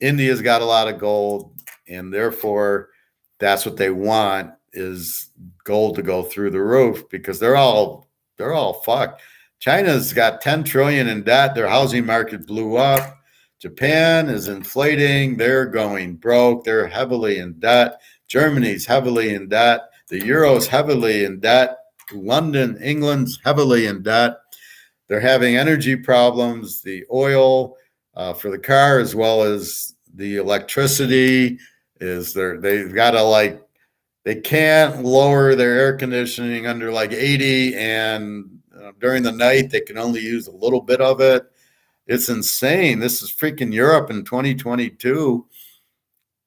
India's got a lot of gold, and therefore that's what they want is gold to go through the roof because they're all fucked. China's got 10 trillion in debt. Their housing market blew up. Japan is inflating. They're going broke. They're heavily in debt. Germany's heavily in debt. The euro's heavily in debt. London, England's heavily in debt. They're having energy problems. The oil for the car as well as the electricity is they've got to they can't lower their air conditioning under 80 and during the night they can only use a little bit of it. It's insane. This is freaking Europe in 2022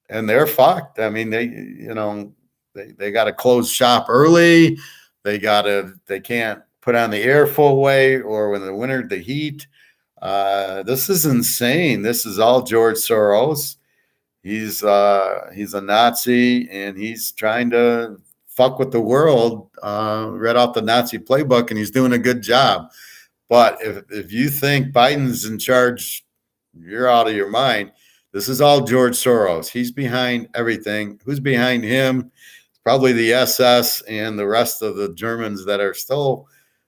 and they're fucked. I mean, they got to close shop early. They can't put on the air full way or when the winter, the heat. This is insane. This is all George Soros. He's a Nazi and he's trying to fuck with the world. Read off the Nazi playbook and he's doing a good job. But if you think Biden's in charge, you're out of your mind. This is all George Soros. He's behind everything. Who's behind him? It's probably the SS and the rest of the Germans that are still,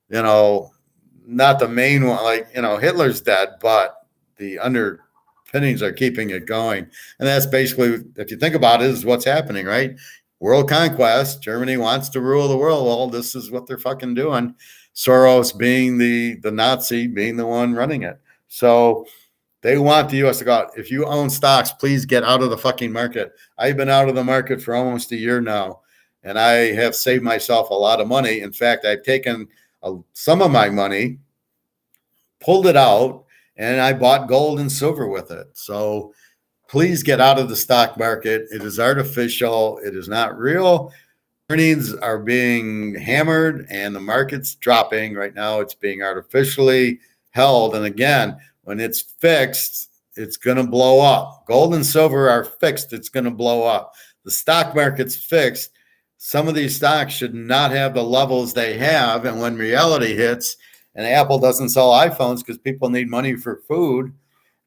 not the main one. Hitler's dead, but the underpinnings are keeping it going. And that's basically, if you think about it, is what's happening, right? World conquest. Germany wants to rule the world. Well, this is what they're fucking doing. Soros being the Nazi, being the one running it. So they want the U.S. to go out. If you own stocks, please get out of the fucking market. I've been out of the market for almost a year now, and I have saved myself a lot of money. In fact, I've taken some of my money, pulled it out, and I bought gold and silver with it. So please get out of the stock market. It is artificial. It is not real. Earnings are being hammered and the market's dropping. Right now, it's being artificially held. And again, when it's fixed, it's going to blow up. Gold and silver are fixed. It's going to blow up. The stock market's fixed. Some of these stocks should not have the levels they have. And when reality hits and Apple doesn't sell iPhones because people need money for food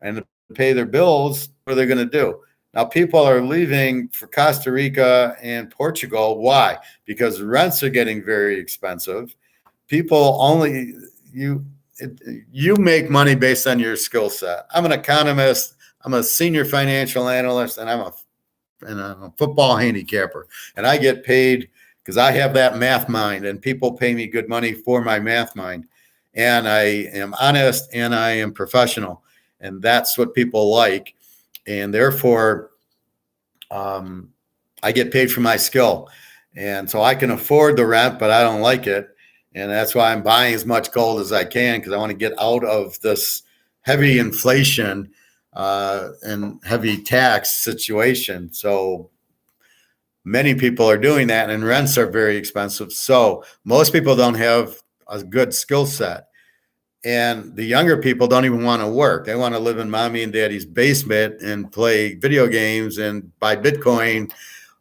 and to pay their bills, what are they going to do? Now, people are leaving for Costa Rica and Portugal. Why? Because rents are getting very expensive. People only, you make money based on your skill set. I'm an economist. I'm a senior financial analyst, and I'm a football handicapper. And I get paid because I have that math mind, and people pay me good money for my math mind. And I am honest, and I am professional. And that's what people like. And therefore, I get paid for my skill. And so I can afford the rent, but I don't like it. And that's why I'm buying as much gold as I can because I want to get out of this heavy inflation and heavy tax situation. So many people are doing that, and rents are very expensive. So most people don't have a good skill set. And the younger people don't even want to work. They want to live in mommy and daddy's basement and play video games and buy Bitcoin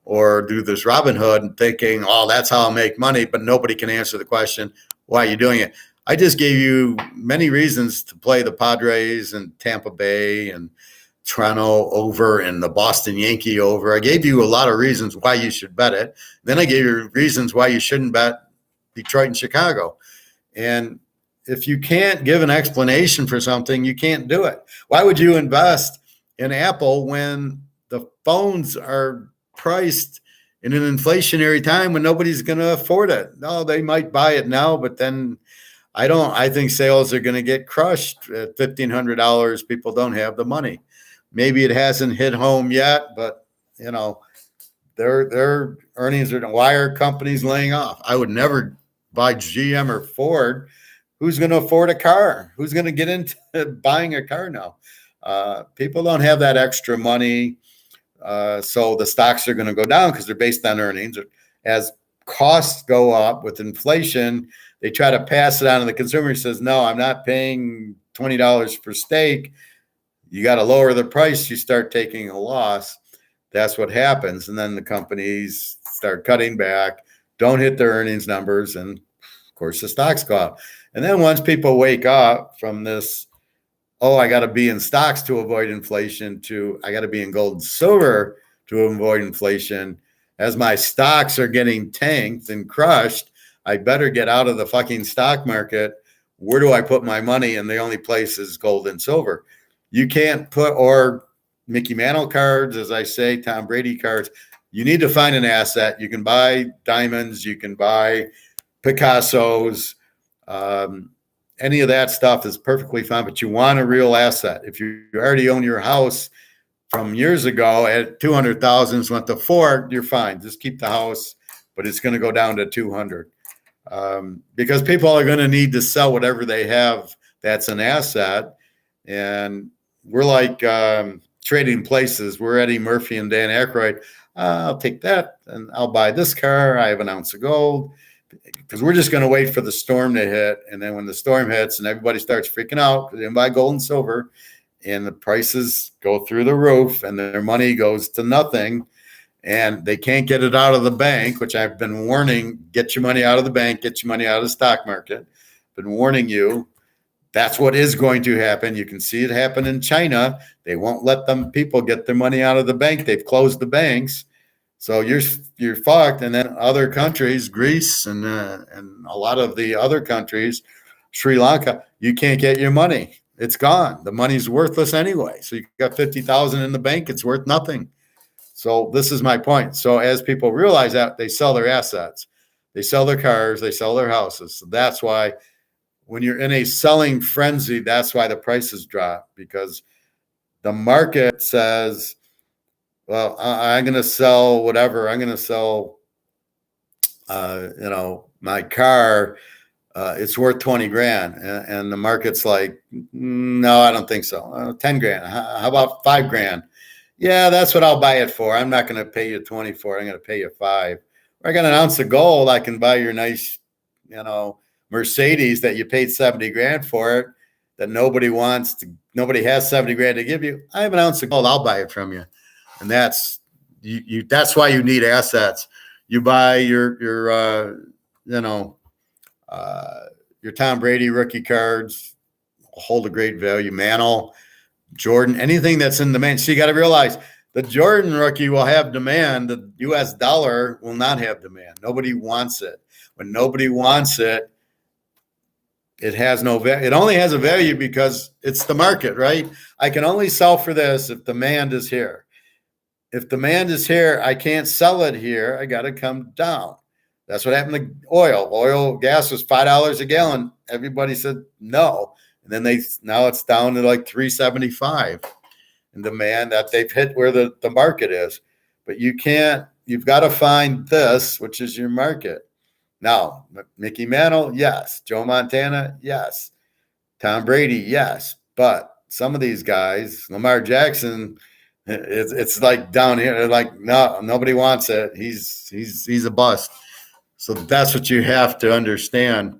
or do this Robin Hood and thinking, oh, that's how I'll make money. But nobody can answer the question, why are you doing it? I just gave you many reasons to play the Padres and Tampa Bay and Toronto over and the Boston Yankee over. I gave you a lot of reasons why you should bet it. Then I gave you reasons why you shouldn't bet Detroit and Chicago. And if you can't give an explanation for something, you can't do it. Why would you invest in Apple when the phones are priced in an inflationary time when nobody's going to afford it? No, they might buy it now, but then I think sales are going to get crushed at $1,500. People don't have the money. Maybe it hasn't hit home yet, but their earnings are. Why are companies laying off? I would never buy GM or Ford. Who's going to afford a car? Who's going to get into buying a car now? People don't have that extra money. So the stocks are going to go down because they're based on earnings. As costs go up with inflation, they try to pass it on to the consumer. He says, no, I'm not paying $20 for steak. You got to lower the price. You start taking a loss. That's what happens. And then the companies start cutting back, don't hit their earnings numbers. And of course, the stocks go up. And then once people wake up from this, oh, I got to be in stocks to avoid inflation, to I got to be in gold and silver to avoid inflation. As my stocks are getting tanked and crushed, I better get out of the fucking stock market. Where do I put my money? And the only place is gold and silver. You can't put, or Mickey Mantle cards, as I say, Tom Brady cards. You need to find an asset. You can buy diamonds. You can buy Picassos. Any of that stuff is perfectly fine, but you want a real asset. If you already own your house from years ago at 200,000, went to 4, you're fine. Just keep the house, but it's going to go down to 200 because people are going to need to sell whatever they have that's an asset. And we're like trading places. We're Eddie Murphy and Dan Aykroyd. I'll take that and I'll buy this car. I have an ounce of gold. Because we're just going to wait for the storm to hit. And then when the storm hits and everybody starts freaking out because they buy gold and silver and the prices go through the roof and their money goes to nothing and they can't get it out of the bank, which I've been warning, get your money out of the bank, get your money out of the stock market. Been warning you. That's what is going to happen. You can see it happen in China. They won't let them people get their money out of the bank. They've closed the banks. So you're fucked. And then other countries, Greece and a lot of the other countries, Sri Lanka, you can't get your money. It's gone. The money's worthless anyway. So you got 50,000 in the bank. It's worth nothing. So this is my point. So as people realize that, they sell their assets, they sell their cars, they sell their houses. So that's why when you're in a selling frenzy, that's why the prices drop, because the market says, well, I'm going to sell whatever. I'm going to sell, my car. It's worth 20 grand. And the market's like, no, I don't think so. 10 grand. How about 5 grand? Yeah, that's what I'll buy it for. I'm not going to pay you 20 for it. I'm going to pay you 5. I got an ounce of gold. I can buy your nice, Mercedes that you paid 70 grand for it, that nobody has 70 grand to give you. I have an ounce of gold. I'll buy it from you. And that's that's why you need assets. You buy your Tom Brady rookie cards, hold a great value. Mantle, Jordan, anything that's in demand. So you got to realize the Jordan rookie will have demand. The U.S. dollar will not have demand. Nobody wants it. When nobody wants it, it has no value. It only has a value because it's the market, right? I can only sell for this if demand is here. If demand is here, I can't sell it here. I got to come down. That's what happened to oil. Oil, gas was $5 a gallon. Everybody said no. And then now it's down to like $3.75 in demand, that they've hit where the market is. But you've got to find this, which is your market. Now, Mickey Mantle, yes. Joe Montana, yes. Tom Brady, yes. But some of these guys, Lamar Jackson, it's like down here. They're like, no, nobody wants it. He's a bust. So that's what you have to understand.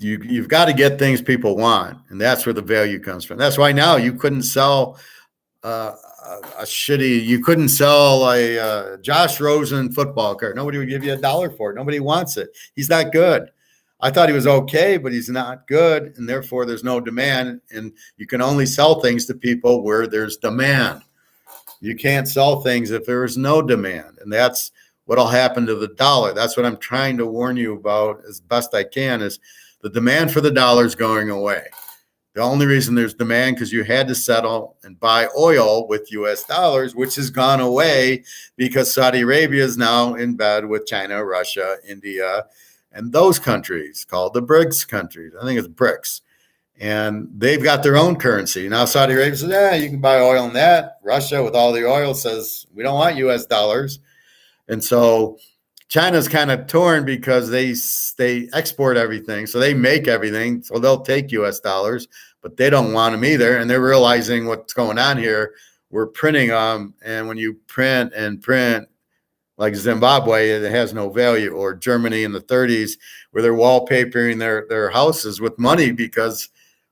you've got to get things people want, and that's where the value comes from. That's why now you couldn't sell you couldn't sell a Josh Rosen football card. Nobody would give you $1 for it. Nobody wants it. He's not good. I thought he was okay, but he's not good, and therefore there's no demand. And you can only sell things to people where there's demand. You can't sell things if there is no demand, and that's what'll happen to the dollar. That's what I'm trying to warn you about as best I can, is the demand for the dollar is going away. The only reason there's demand because you had to settle and buy oil with US dollars, which has gone away because Saudi Arabia is now in bed with China, Russia, India, and those countries called the BRICS countries. I think it's BRICS. And they've got their own currency. Now Saudi Arabia says, yeah, you can buy oil in that. Russia, with all the oil, says, we don't want US dollars. And so China's kind of torn because they export everything. So they make everything. So they'll take US dollars, but they don't want them either. And they're realizing what's going on here. We're printing them. And when you print and print, like Zimbabwe, it has no value, or Germany in the 30s, where they're wallpapering their houses with money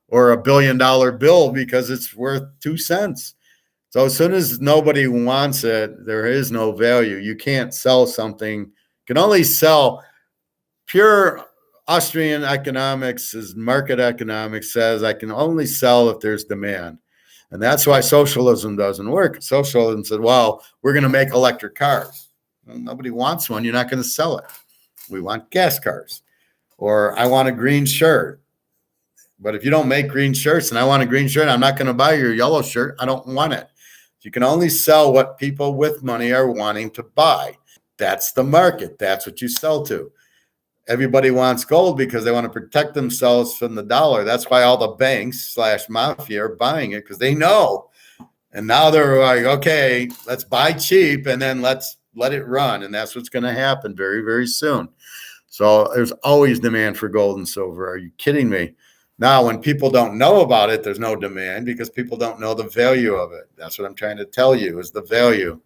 or $1 billion bill because it's worth 2 cents. So as soon as nobody wants it, there is no value. You can't sell something. You can only sell. Pure Austrian economics, is market economics, says I can only sell if there's demand. And that's why socialism doesn't work. Socialism said, well, we're going to make electric cars. Well, nobody wants one. You're not going to sell it. We want gas cars. Or I want a green shirt. But if you don't make green shirts and I want a green shirt, I'm not going to buy your yellow shirt. I don't want it. You can only sell what people with money are wanting to buy. That's the market. That's what you sell to. Everybody wants gold because they want to protect themselves from the dollar. That's why all the banks / mafia are buying it, because they know. And now they're like, okay, let's buy cheap and then let's let it run. And that's what's going to happen very, very soon. So there's always demand for gold and silver. Are you kidding me? Now, when people don't know about it, there's no demand because people don't know the value of it. That's what I'm trying to tell you, is the value.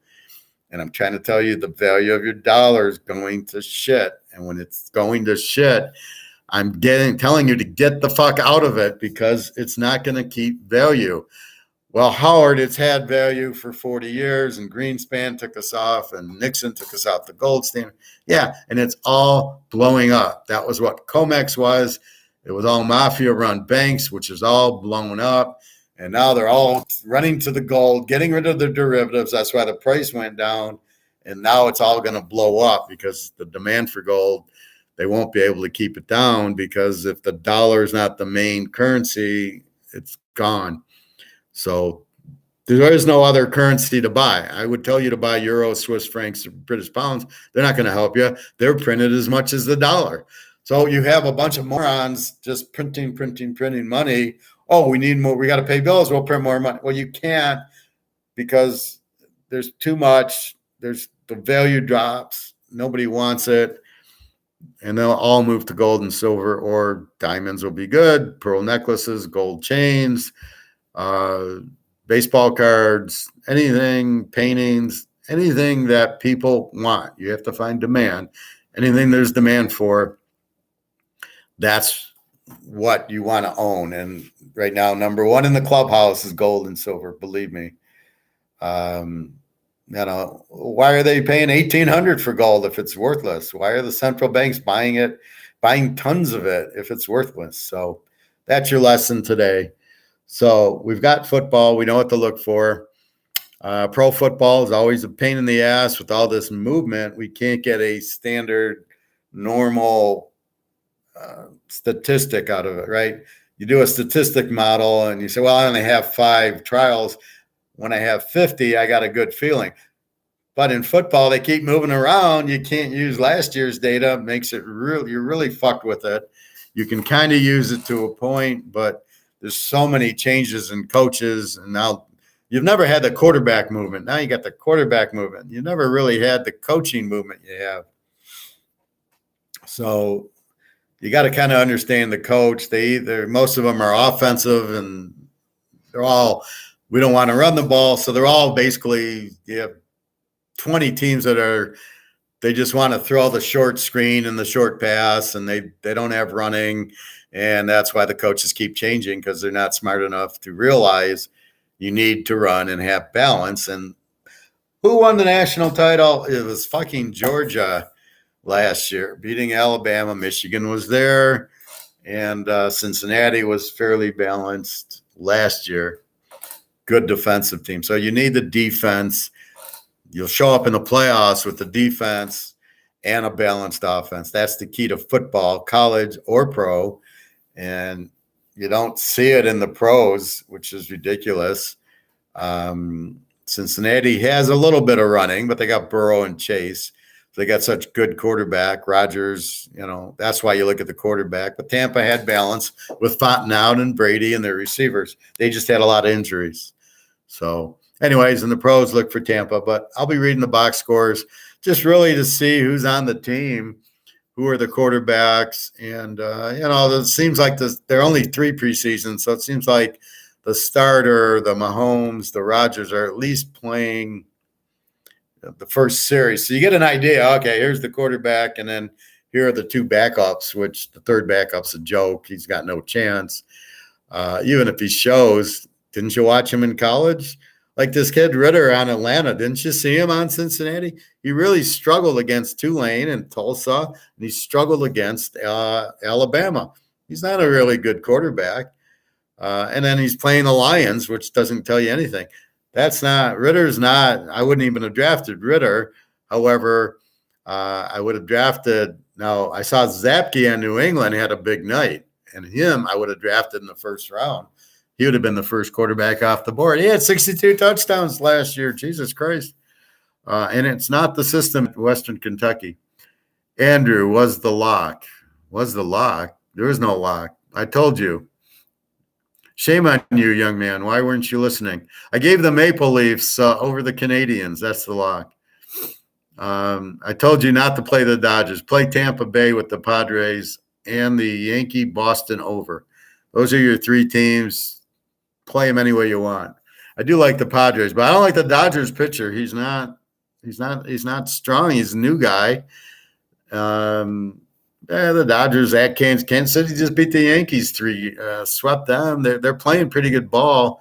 And I'm trying to tell you the value of your dollar is going to shit. And when it's going to shit, I'm telling you to get the fuck out of it, because it's not going to keep value. Well, Howard, it's had value for 40 years, and Greenspan took us off, and Nixon took us off the gold standard. Yeah, and it's all blowing up. That was what COMEX was. It was all mafia-run banks, which is all blown up. And now they're all running to the gold, getting rid of the derivatives. That's why the price went down. And now it's all going to blow up because the demand for gold, they won't be able to keep it down, because if the dollar is not the main currency, it's gone. So there is no other currency to buy. I would tell you to buy euros, Swiss francs, British pounds. They're not going to help you. They're printed as much as the dollar. So you have a bunch of morons just printing money. Oh, we need more. We got to pay bills. We'll print more money. Well, you can't, because there's too much. The value drops. Nobody wants it. And they'll all move to gold and silver, or diamonds will be good. Pearl necklaces, gold chains, baseball cards, anything, paintings, anything that people want. You have to find demand. Anything there's demand for, that's what you want to own. And right now, number one in the clubhouse is gold and silver. Believe me. Why are they paying $1,800 for gold if it's worthless? Why are the central banks buying tons of it if it's worthless? So that's your lesson today. So we've got football. We know what to look for. Pro football is always a pain in the ass with all this movement. We can't get a standard, normal statistic out of it, right? You do a statistic model and you say, well, I only have 5 trials. When I have 50, I got a good feeling. But in football, they keep moving around. You can't use last year's data. Makes it you're really fucked with it. You can kind of use it to a point, but there's so many changes in coaches. And now you've never had the quarterback movement. Now you got the quarterback movement. You never really had the coaching movement you have. So you got to kind of understand the coach. Most of them are offensive, and we don't want to run the ball. So they're all basically, you have 20 teams that are they just want to throw the short screen and the short pass, and they don't have running. And that's why the coaches keep changing, because they're not smart enough to realize you need to run and have balance. And who won the national title? It was fucking Georgia last year, beating Alabama. Michigan was there, and Cincinnati was fairly balanced last year. Good defensive team. So you need the defense. You'll show up in the playoffs with the defense and a balanced offense. That's the key to football, college or pro. And you don't see it in the pros, which is ridiculous. Cincinnati has a little bit of running, but they got Burrow and Chase. They got such good quarterback. Rodgers, that's why you look at the quarterback. But Tampa had balance with Fontenot and Brady and their receivers. They just had a lot of injuries. So anyways, in the pros, look for Tampa. But I'll be reading the box scores just really to see who's on the team, who are the quarterbacks. And, it seems like there are only 3 preseasons. So it seems like the starter, the Mahomes, the Rodgers are at least playing the first series. So you get an idea, okay, here's the quarterback, and then here are the 2 backups, which the third backup's a joke. He's got no chance. Even if he shows, didn't you watch him in college? Like this kid Ritter on Atlanta, didn't you see him on Cincinnati? He really struggled against Tulane and Tulsa, and he struggled against Alabama. He's not a really good quarterback. And then he's playing the Lions, which doesn't tell you anything. Ritter's not, I wouldn't even have drafted Ritter. However, I would have drafted, now I saw Zapke in New England had a big night, and him I would have drafted in the first round. He would have been the first quarterback off the board. He had 62 touchdowns last year. Jesus Christ. And it's not the system at Western Kentucky. Andrew was the lock. There is no lock. I told you. Shame on you, young man. Why weren't you listening? I gave the Maple Leafs over the Canadians. That's the lock. I told you not to play the Dodgers. Play Tampa Bay with the Padres and the Yankee Boston over. Those are your 3 teams. Play them any way you want. I do like the Padres, but I don't like the Dodgers pitcher. He's not strong. He's a new guy. The Dodgers at Kansas City just beat the Yankees 3, swept them. They're playing pretty good ball.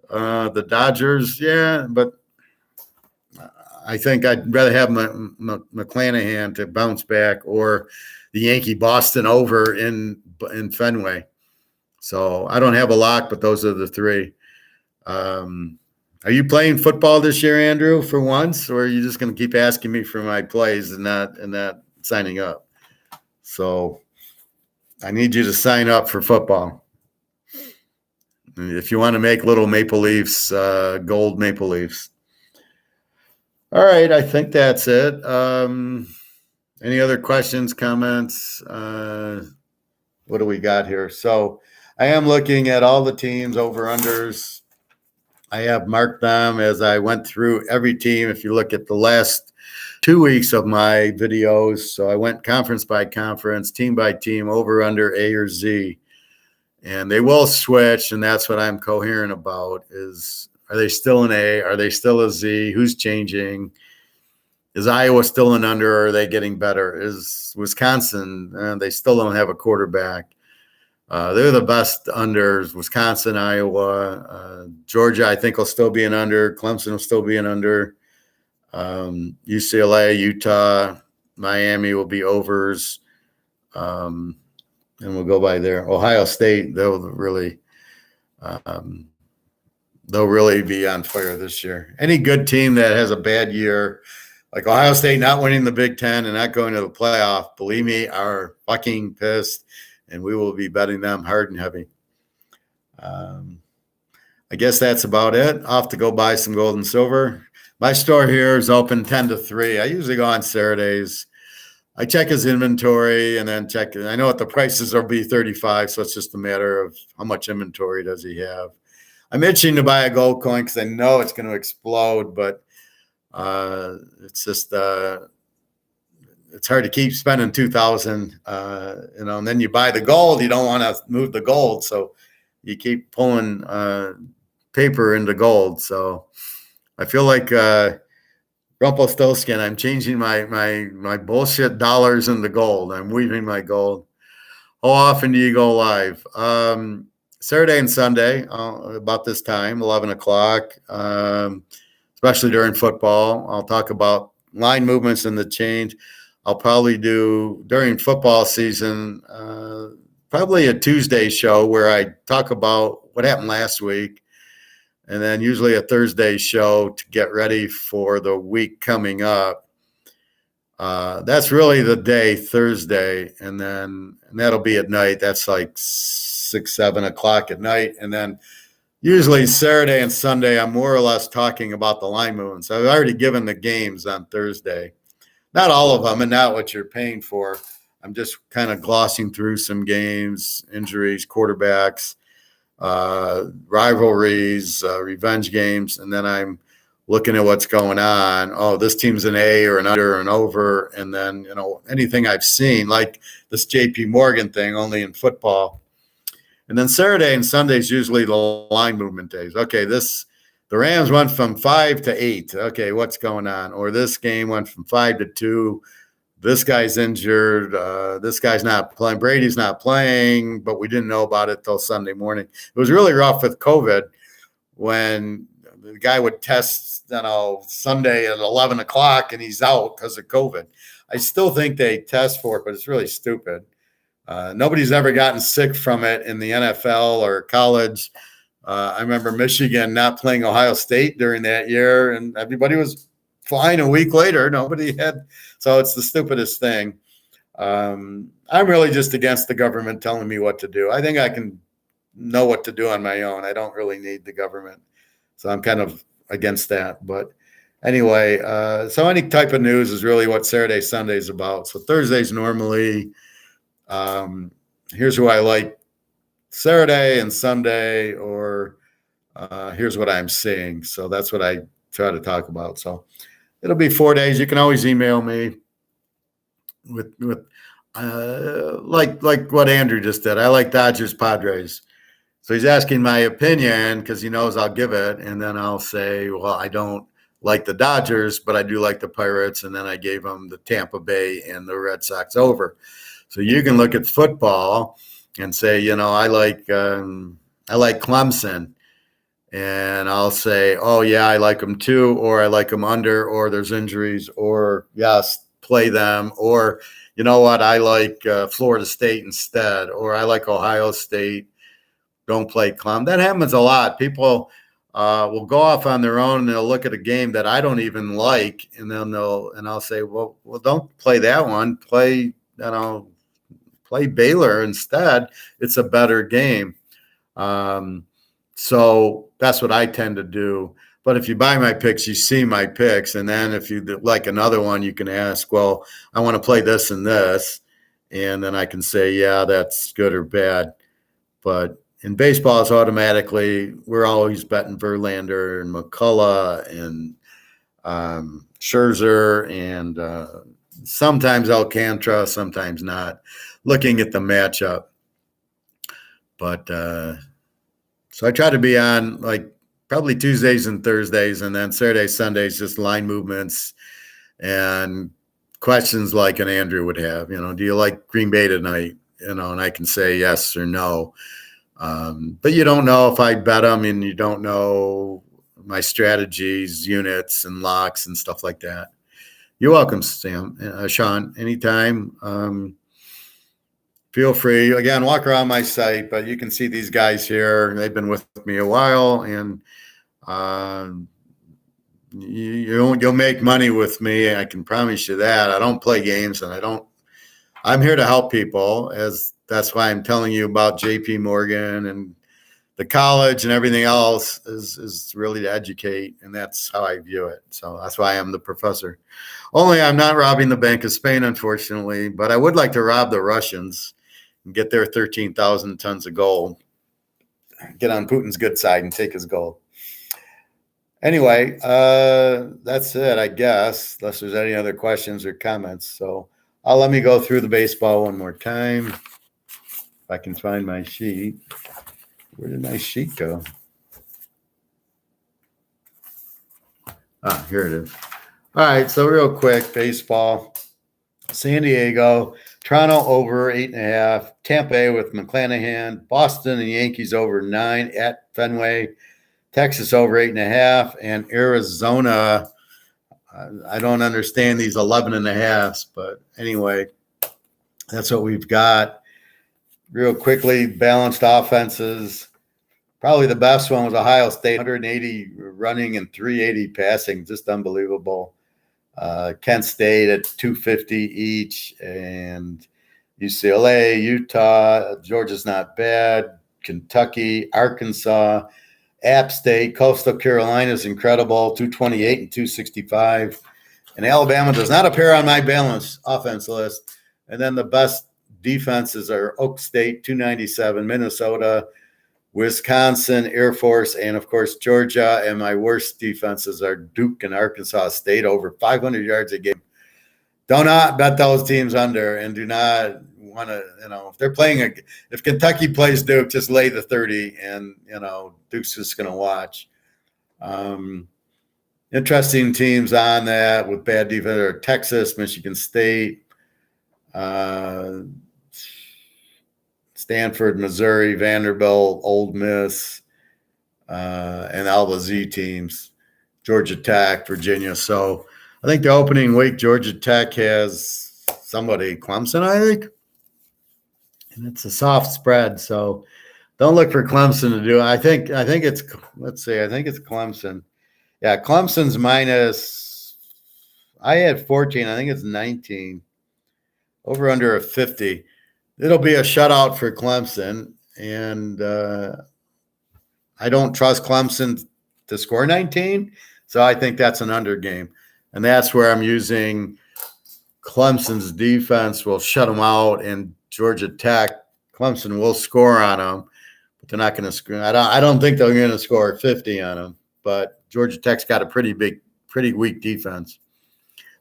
The Dodgers, yeah, but I think I'd rather have McClanahan to bounce back, or the Yankee Boston over in Fenway. So I don't have a lock, but those are the 3. Are you playing football this year, Andrew, for once, or are you just going to keep asking me for my plays and not signing up? So I need you to sign up for football. If you want to make little Maple Leafs, gold Maple Leafs. All right, I think that's it. Any other questions, comments? What do we got here? So I am looking at all the teams, over-unders. I have marked them as I went through every team. If you look at the last 2 weeks of my videos, so I went conference by conference, team by team, over-under A or Z. And they will switch, and that's what I'm coherent about is, are they still an A? Are they still a Z? Who's changing? Is Iowa still an under, or are they getting better? Is Wisconsin, they still don't have a quarterback. They're the best unders. Wisconsin, Iowa, Georgia, I think will still be an under. Clemson will still be an under. UCLA, Utah, Miami will be overs. And we'll go by there. Ohio State, they'll really be on fire this year. Any good team that has a bad year, like Ohio State not winning the Big Ten and not going to the playoff, believe me, are fucking pissed. And we will be betting them hard and heavy. I guess that's about it. I'll have to go buy some gold and silver. My store here is open 10 to 3. I usually go on Saturdays. I check his inventory and then check. I know what the prices will be, 35, so it's just a matter of how much inventory does he have. I'm itching to buy a gold coin because I know it's going to explode, but it's just it's hard to keep spending $2,000, and then you buy the gold. You don't want to move the gold, so you keep pulling paper into gold. So I feel like Rumpelstiltskin. I'm changing my bullshit dollars into gold. I'm weaving my gold. How often do you go live? Saturday and Sunday, about this time, 11 o'clock, especially during football. I'll talk about line movements and the change. I'll probably do, during football season, probably a Tuesday show where I talk about what happened last week, and then usually a Thursday show to get ready for the week coming up. That's really the day, Thursday, and that'll be at night. That's like 6, 7 o'clock at night. And then usually Saturday and Sunday, I'm more or less talking about the line movements. I've already given the games on Thursday. Not all of them, and not what you're paying for. I'm just kind of glossing through some games, injuries, quarterbacks, rivalries, revenge games, and then I'm looking at what's going on. Oh, this team's an A or an under or an over, and then anything I've seen, like this JP Morgan thing, only in football. And then Saturday and Sunday is usually the line movement days. Okay, the Rams went from 5 to 8. Okay, what's going on? Or this game went from 5 to 2. This guy's injured. This guy's not playing. Brady's not playing, but we didn't know about it till Sunday morning. It was really rough with COVID when the guy would test, Sunday at 11 o'clock and he's out because of COVID. I still think they test for it, but it's really stupid. Nobody's ever gotten sick from it in the NFL or college. I remember Michigan not playing Ohio State during that year, and everybody was fine a week later. Nobody had. So it's the stupidest thing. I'm really just against the government telling me what to do. I think I can know what to do on my own. I don't really need the government. So I'm kind of against that. But anyway, so any type of news is really what Saturday, Sunday is about. So Thursdays normally, here's who I like Saturday and Sunday, or here's what I'm seeing. So that's what I try to talk about. So it'll be 4 days. You can always email me with like what Andrew just did. I like Dodgers Padres. So he's asking my opinion because he knows I'll give it. And then I'll say, well, I don't like the Dodgers, but I do like the Pirates. And then I gave him the Tampa Bay and the Red Sox over. So you can look at football and say, I like Clemson. And I'll say, oh, yeah, I like them too, or I like them under, or there's injuries, or yes, play them, or you know what, I like Florida State instead, or I like Ohio State, don't play Clemson. That happens a lot. People will go off on their own and they'll look at a game that I don't even like, and then I'll say, well, don't play that one. Play Baylor instead. It's a better game. So that's what I tend to do. But if you buy my picks, you see my picks. And then if you like another one, you can ask, well, I want to play this and this. And then I can say, yeah, that's good or bad. But in baseball, it's automatically, we're always betting Verlander and McCullough and Scherzer and sometimes Alcantara, sometimes not, looking at the matchup. But so I try to be on like probably Tuesdays and Thursdays, and then Saturdays, Sundays, just line movements and questions like an Andrew would have. Do you like Green Bay tonight? And I can say yes or no. But you don't know if I bet them, and you don't know my strategies, units, and locks and stuff like that. You're welcome, Sean, anytime. Feel free. Again, walk around my site, but you can see these guys here. They've been with me a while, and you'll make money with me. I can promise you that. I don't play games, and I'm here to help people, as that's why I'm telling you about JP Morgan and the college and everything else is really to educate, and that's how I view it. So that's why I'm the professor. Only I'm not robbing the Bank of Spain, unfortunately, but I would like to rob the Russians and get their 13,000 tons of gold, get on Putin's good side and take his gold. Anyway, that's it, I guess, unless there's any other questions or comments. So let me go through the baseball one more time. If I can find my sheet. Where did my sheet go? Here it is. All right, so real quick, baseball. San Diego, Toronto over 8.5, Tampa Bay with McClanahan, Boston and Yankees over 9 at Fenway, Texas over 8.5, and Arizona. I don't understand these 11.5s, but anyway, that's what we've got. Real quickly, balanced offenses. Probably the best one was Ohio State, 180 running and 380 passing, just unbelievable. Kent State at 250 each, and UCLA, Utah, Georgia's not bad, Kentucky, Arkansas, App State, Coastal Carolina is incredible, 228 and 265. And Alabama does not appear on my balance offense list. And then the best defenses are Oak State, 297, Minnesota, Wisconsin, Air Force, and of course, Georgia. And my worst defenses are Duke and Arkansas State, over 500 yards a game. Do not bet those teams under, and do not want to, if they're playing, if Kentucky plays Duke, just lay the 30, and, Duke's just going to watch. Interesting teams on that with bad defense are Texas, Michigan State, Stanford, Missouri, Vanderbilt, Ole Miss, and all the Z teams, Georgia Tech, Virginia. So I think the opening week, Georgia Tech has somebody, Clemson, I think. And it's a soft spread. So don't look for Clemson to do it. I think it's, let's see, I think it's Clemson. Yeah, Clemson's minus, I had 14. I think it's 19. Over under a 50. It'll be a shutout for Clemson. And I don't trust Clemson to score 19. So I think that's an under game. And that's where I'm using Clemson's defense will shut them out, and Georgia Tech, Clemson will score on them, but they're not going to score. I don't think they're going to score 50 on them, but Georgia Tech's got a pretty weak defense.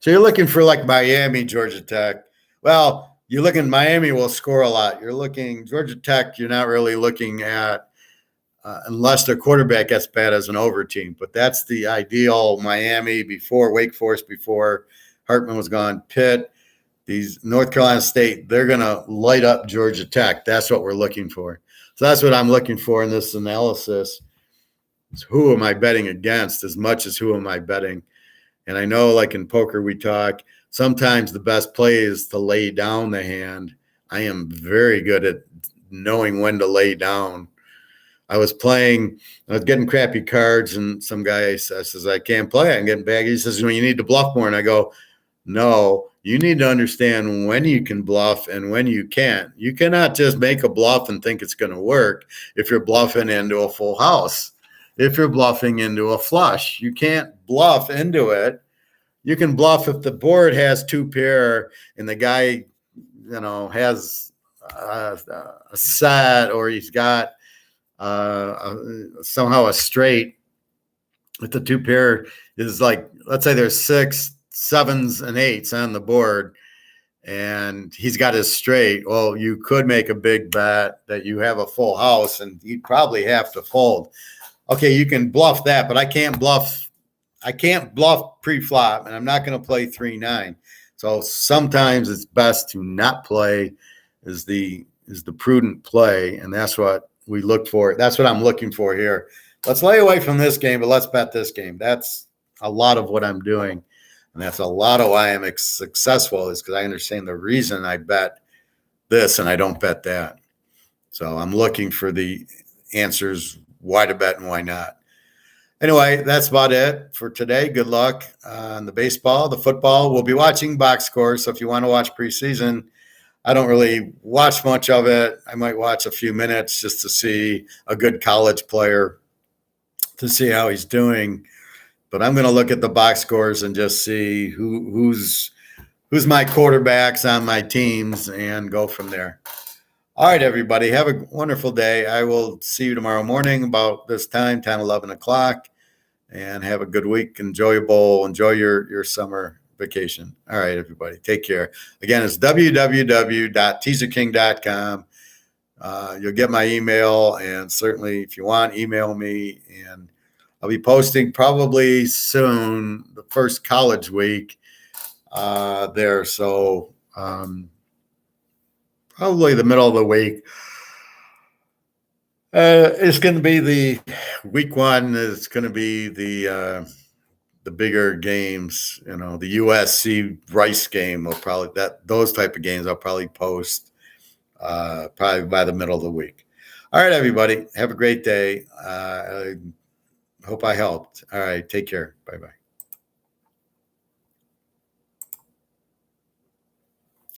So you're looking for like Miami, Georgia Tech. Well, you're looking, Miami will score a lot. You're looking, Georgia Tech, you're not really looking at, unless their quarterback gets bad as an over team. But that's the ideal Miami before Wake Forest, before Hartman was gone, Pitt, these North Carolina State, they're going to light up Georgia Tech. That's what we're looking for. So that's what I'm looking for in this analysis. Is who am I betting against as much as who am I betting? And I know, like in poker, we talk, sometimes the best play is to lay down the hand. I am very good at knowing when to lay down. I was getting crappy cards, and some guy says, I can't play. I'm getting baggy. He says, you need to bluff more. And I go, no, you need to understand when you can bluff and when you can't. You cannot just make a bluff and think it's going to work if you're bluffing into a full house. If you're bluffing into a flush, you can't bluff into it. You can bluff if the board has two pair and the guy, has a set, or he's got somehow a straight. If the two pair is like, let's say there's 6, 7s, and 8s on the board, and he's got his straight. Well, you could make a big bet that you have a full house, and you'd probably have to fold. Okay, you can bluff that, but I can't bluff pre-flop, and I'm not going to play 3-9. So sometimes it's best to not play is the prudent play, and that's what we look for. That's what I'm looking for here. Let's lay away from this game, but let's bet this game. That's a lot of what I'm doing, and that's a lot of why I'm successful, is because I understand the reason I bet this and I don't bet that. So I'm looking for the answers, why to bet and why not. Anyway, that's about it for today. Good luck on the baseball, the football. We'll be watching box score. So if you want to watch preseason, I don't really watch much of it. I might watch a few minutes just to see a good college player, to see how he's doing. But I'm going to look at the box scores and just see who's my quarterbacks on my teams and go from there. All right, everybody, have a wonderful day. I will see you tomorrow morning about this time, 10, 11 o'clock, and have a good week. Enjoy your summer vacation. All right, everybody, take care. Again, it's www.teaserking.com. You'll get my email, and certainly if you want, email me, and I'll be posting probably soon, the first college week there. So probably the middle of the week. It's going to be the week one. It's going to be the bigger games. You know, the USC Rice game. Will probably those type of games I'll probably post probably by the middle of the week. All right, everybody, have a great day. I hope I helped. All right, take care. Bye bye.